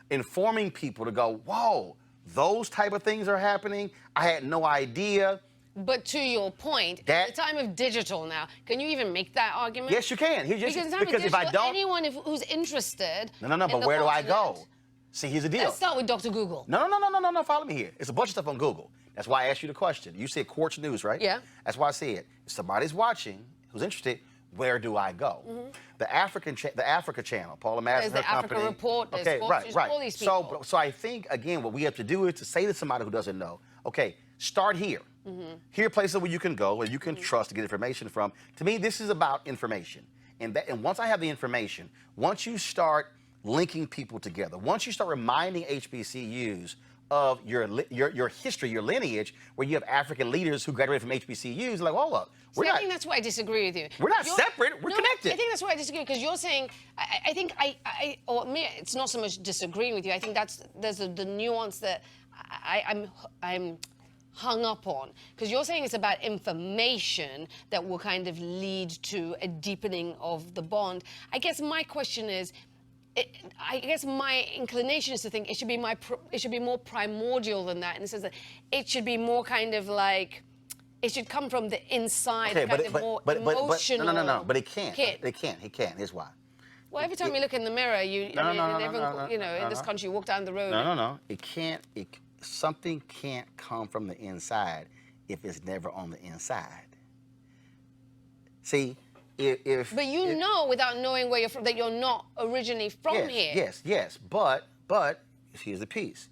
informing people to go, whoa, those type of things are happening. I had no idea. But to your point, at the time of digital now, can you even make that argument? Yes, you can. Because if I don't, anyone who's interested. No, but where do I go? See, here's the deal. Let's start with Dr. Google. No. Follow me here. It's a bunch of stuff on Google. That's why I asked you the question. You said Quartz News, right? Yeah. That's why I said, if somebody's watching who's interested, where do I go? The Africa channel, Paula Madison, There's the her Africa company. Report, there's Okay, Fox News, right. all these people. So I think, again, what we have to do is to say to somebody who doesn't know, okay, start here. Here are places where you can go, where you can trust to get information from. To me, this is about information. And once I have the information, once you start linking people together, once you start reminding HBCUs of your history, your lineage, where you have African leaders who graduated from HBCUs, like, hold up, I think that's why I disagree with you. We're not separate, we're connected. I think that's why I disagree, because you're saying, or me, it's not so much disagreeing with you. I think there's the nuance that I'm hung up on, because you're saying it's about information that will kind of lead to a deepening of the bond. I guess my question is, I guess my inclination is to think it should be more primordial than that, in the sense that it should be more kind of like, it should come from the inside, Okay, more emotional. No, but it can't. Kid. It can't. Here's why. Well, every time you look in the mirror, in this country, you walk down the road. No. It can't. Something can't come from the inside if it's never on the inside. See, But you know, without knowing where you're from, that you're not originally from here. Yes. But here's the piece.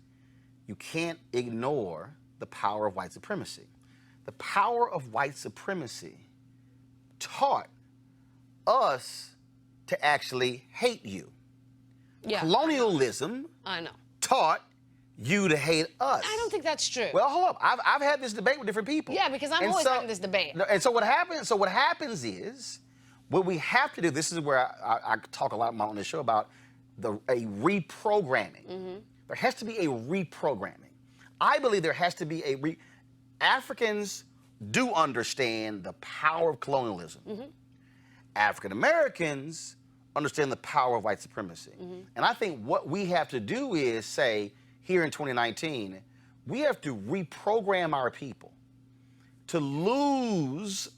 You can't ignore the power of white supremacy. The power of white supremacy taught us to actually hate you. Yeah. Colonialism I know. taught you to hate us. I don't think that's true. Well, hold up. I've had this debate with different people. Yeah, because I'm always having this debate. And so what happens is, what we have to do, this is where I talk a lot on this show about a reprogramming. There has to be a reprogramming. I believe there has to be Africans do understand the power of colonialism. African Americans understand the power of white supremacy. And I think what we have to do is say, here in 2019, we have to reprogram our people to lose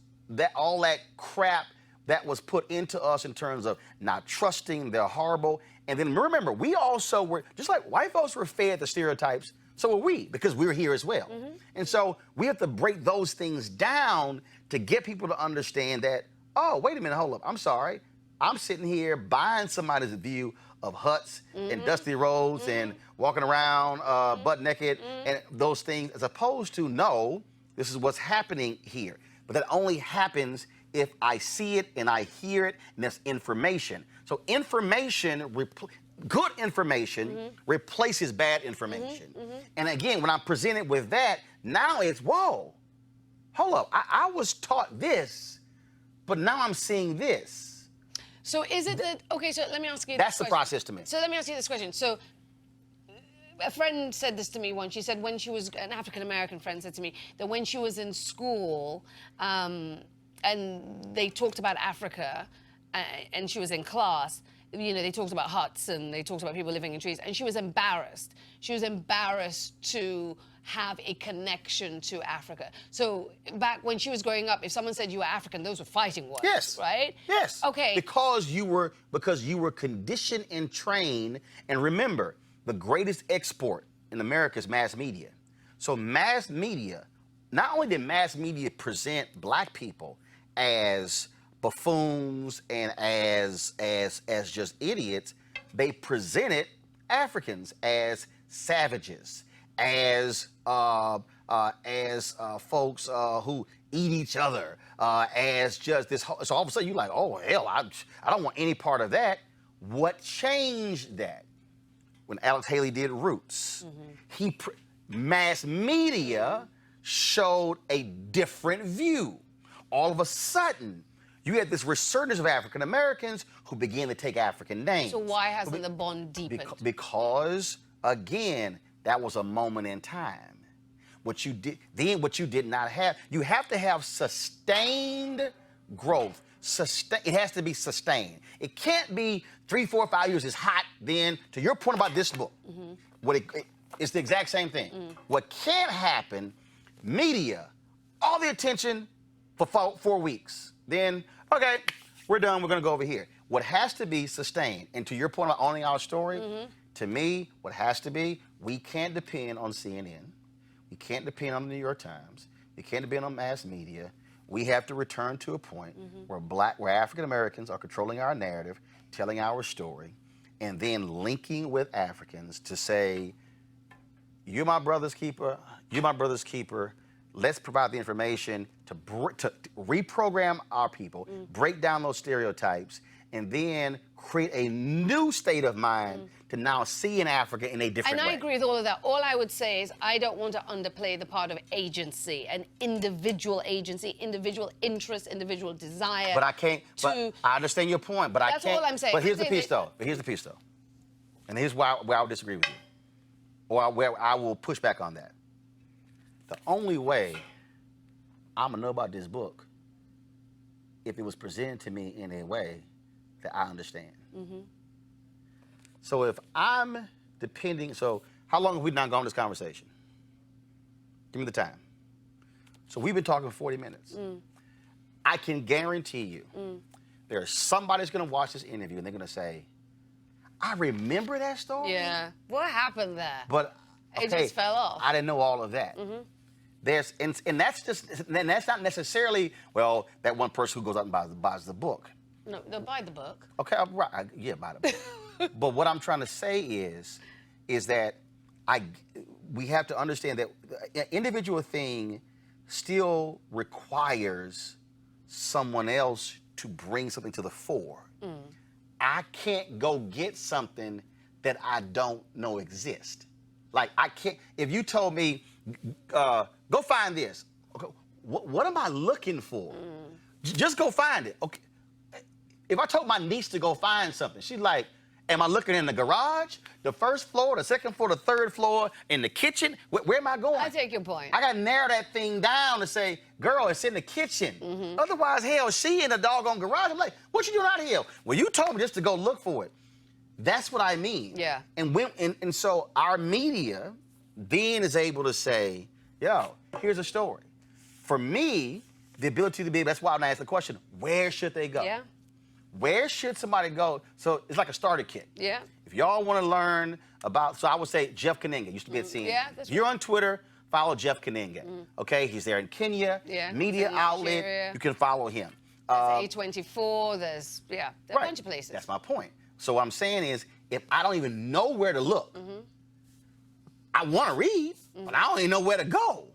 all that crap that was put into us in terms of not trusting, they're horrible. And then remember, we also were, just like white folks were fed the stereotypes, so were we, because we were here as well. And so we have to break those things down to get people to understand that, oh, wait a minute, hold up, I'm sorry. I'm sitting here buying somebody's view of huts and dusty roads and walking around butt naked and those things, as opposed to, no, this is what's happening here. But that only happens if I see it and I hear it, and that's information. So good information replaces bad information. And again, when I'm presented with that, now it's, whoa, hold up, I was taught this, but now I'm seeing this. So is it that, okay, so let me ask you That's this the question. process to me. So let me ask you this question. So a friend said this to me once. She said when she was, an African-American friend said to me that when she was in school, and they talked about Africa, and she was in class, you know, they talked about huts and they talked about people living in trees, and she was embarrassed. She was embarrassed to have a connection to Africa. So back when she was growing up, if someone said you were African, those were fighting words, Yes. right? Yes. Okay. Because you were conditioned and trained, and remember, the greatest export in America is mass media. So mass media, not only did mass media present black people as buffoons and as just idiots, they presented Africans as savages, as folks who eat each other, as just this. So all of a sudden you're like, oh hell, I don't want any part of that. What changed that? When Alex Haley did Roots, mass media showed a different view. All of a sudden, you had this resurgence of African Americans who began to take African names. So why hasn't the bond deepened? Because, again, that was a moment in time. What you did not have, you have to have sustained growth. It has to be sustained. It can't be 3, 4, 5 years is hot. Then, to your point about this book, it's the exact same thing. What can't happen, media, all the attention for 4 weeks. Then, okay, we're done. We're going to go over here. what has to be sustained, and to your point about owning our story, to me, what has to be, we can't depend on CNN. We can't depend on the New York Times. We can't depend on mass media. We have to return to a point where African Americans are controlling our narrative, telling our story, and then linking with Africans to say, you're my brother's keeper, you're my brother's keeper. Let's provide the information to reprogram our people, break down those stereotypes, and then create a new state of mind to now see in Africa in a different way. And I agree with all of that. All I would say is I don't want to underplay the part of agency, an individual agency, individual interest, individual desire. But I can't, but I understand your point, but I can't. That's all I'm saying. But here's the piece, though. And here's where I would disagree with you, or where I will push back on that. The only way I'm going to know about this book if it was presented to me in a way that I understand. So if I'm depending, so how long have we not gone this conversation? Give me the time. So we've been talking for 40 minutes. I can guarantee you there's somebody's going to watch this interview and they're going to say, I remember that story. Yeah. What happened there? But okay, it just fell off. I didn't know all of that. There's and that's not necessarily, well, that one person who goes out and buys the book. No, they'll buy the book. Okay, right, yeah, buy the book. But what I'm trying to say is that we have to understand that an individual thing still requires someone else to bring something to the fore. I can't go get something that I don't know exists. Like, I can't, if you told me, go find this, okay, what am I looking for? Just go find it. Okay. If I told my niece to go find something, she's like, am I looking in the garage, the first floor, the second floor, the third floor, in the kitchen? Where am I going? I take your point. I got to narrow that thing down to say, girl, it's in the kitchen. Otherwise, hell, she in the doggone garage. I'm like, what you doing out here? Well, you told me just to go look for it. That's what I mean. Yeah. And so our media then is able to say, yo, here's a story. For me, the ability to be, that's why I'm asking the question, where should they go? Yeah. Where should somebody go? So it's like a starter kit. Yeah. If y'all want to learn about, so I would say Jeff Kaninga used to be at CNN. Yeah, that's You're on Twitter, follow Jeff Kaninga. Okay, he's there in Kenya. Yeah. Media In outlet, Nigeria. you can follow him. There's A24, there's, there are a bunch of places. That's my point. So what I'm saying is, if I don't even know where to look, I want to read, but I don't even know where to go.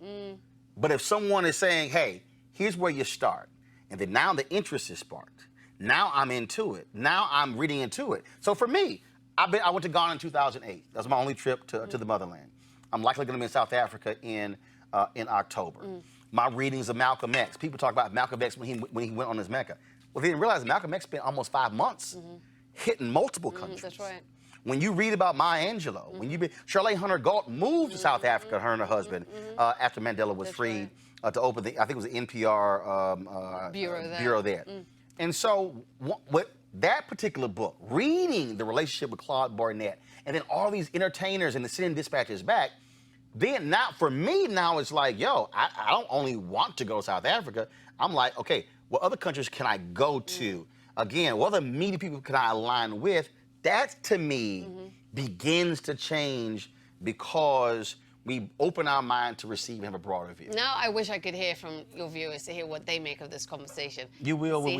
But if someone is saying, hey, here's where you start, and then now the interest is sparked. Now I'm into it. Now I'm reading into it. So for me, I went to Ghana in 2008. That was my only trip to the motherland. I'm likely going to be in South Africa in October. My readings of Malcolm X. People talk about Malcolm X when he went on his Mecca. Well, they didn't realize Malcolm X spent almost 5 months hitting multiple countries. That's right. When you read about Maya Angelou, when Shirley Hunter Galt moved to South Africa, her and her husband, after Mandela was freed, to open I think it was the NPR bureau there. And so what that particular book, reading the relationship with Claude Barnett, and then all these entertainers and the sending dispatches back, then now, for me now, it's like, yo, I don't only want to go to South Africa. I'm like, okay, what other countries can I go to? Again, what other media people can I align with? That, to me, begins to change because we open our mind to receive and have a broader view. Now I wish I could hear from your viewers to hear what they make of this conversation. You will when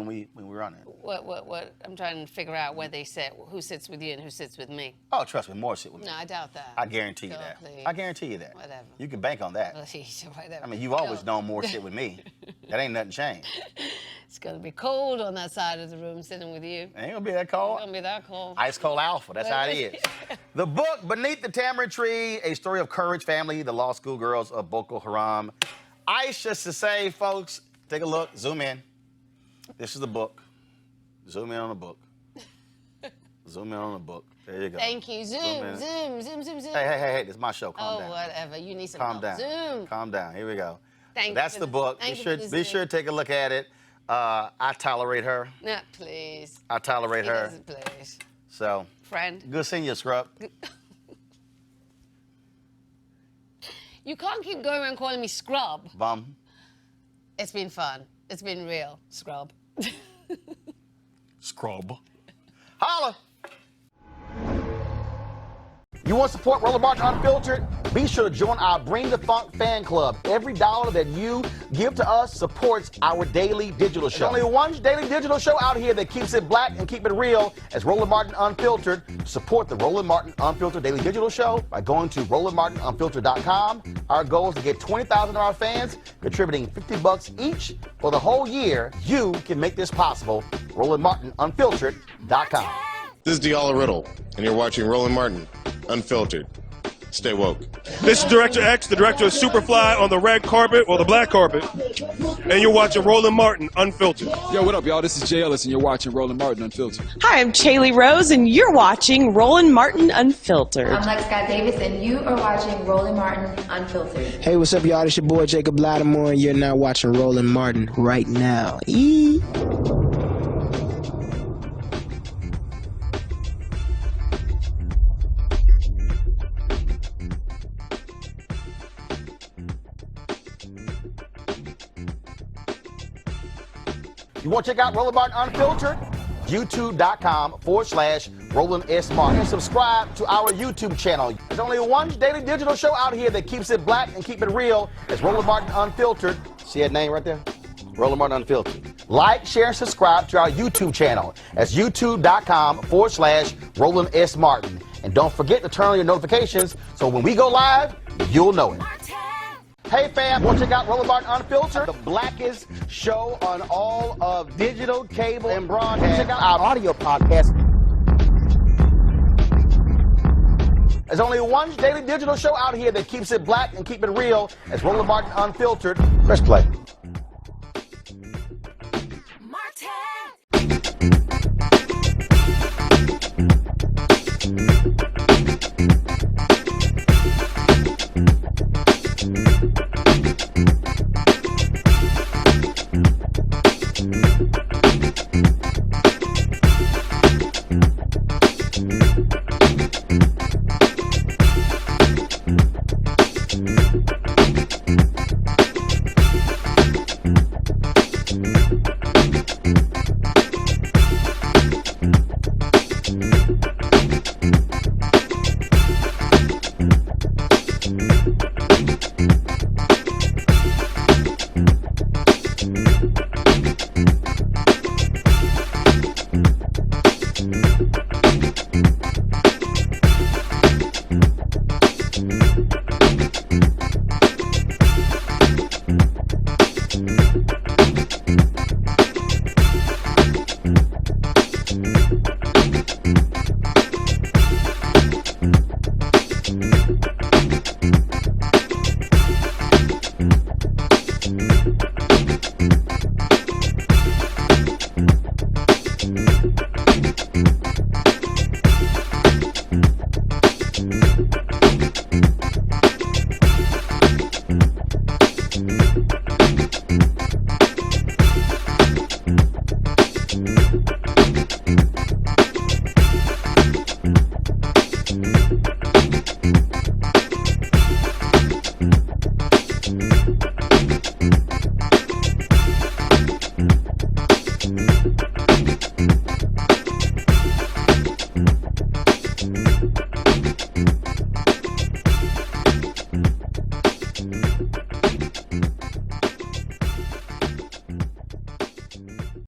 we run it. What I'm trying to figure out where they sit, who sits with you and who sits with me. Oh, trust me, more sit with me. No, I doubt that. I guarantee you God, that. please. I guarantee you that. Whatever. You can bank on that. Whatever. I mean, you've always known more sit with me. That ain't nothing changed. It's gonna be cold on that side of the room sitting with you. Ain't gonna be that cold. It's gonna be that cold. Ice cold alpha, that's how it is. The book, Beneath the Tamarind Tree, a story of courage, family, the law school girls of Boko Haram. Isha, Sesay, folks, take a look, zoom in. This is the book. Zoom in on the book. Zoom in on the book. There you go. Thank you. Zoom. Hey, this is my show, calm down. Oh, whatever, you need some Calm help. down. Zoom. Calm down, here we go. Thank you That's for the book. thank Be you sure, for the be Zoom. sure to take a look at it. I tolerate her. No, please. I tolerate He her. doesn't, please. So, Friend. good seeing you, Scrub. You can't keep going around calling me scrub. Bum. It's been fun. It's been real, scrub. scrub. Holla! You want to support Roland Martin Unfiltered? Be sure to join our Bring the Funk fan club. Every dollar that you give to us supports our daily digital show. There's only one daily digital show out here that keeps it black and keep it real as Roland Martin Unfiltered. Support the Roland Martin Unfiltered daily digital show by going to RolandMartinUnfiltered.com. Our goal is to get 20,000 of our fans contributing $50 each for the whole year. You can make this possible. RolandMartinUnfiltered.com. This is Diala Riddle, and you're watching Roland Martin Unfiltered. Stay woke. This is Director X, the director of Superfly on the red carpet or the black carpet, and you're watching Roland Martin Unfiltered. Yo, what up, y'all? This is Jay Ellis, and you're watching Roland Martin Unfiltered. Hi, I'm Chaley Rose, and you're watching Roland Martin Unfiltered. I'm Lex Scott Davis, and you are watching Roland Martin Unfiltered. Hey, what's up, y'all? It's your boy Jacob Lattimore, and you're now watching Roland Martin right now. You want to check out Roland Martin Unfiltered? YouTube.com/Roland S. Martin. And subscribe to our YouTube channel. There's only one daily digital show out here that keeps it black and keep it real. It's Roland Martin Unfiltered. See that name right there? Roland Martin Unfiltered. Like, share, and subscribe to our YouTube channel. That's YouTube.com/Roland S. Martin. And don't forget to turn on your notifications so when we go live, you'll know it. Hey fam, want to check out Roland Martin Unfiltered? The blackest show on all of digital, cable, and broadcast. Check out our audio podcast. There's only one daily digital show out here that keeps it black and keep it real. It's Roland Martin Unfiltered. Press play.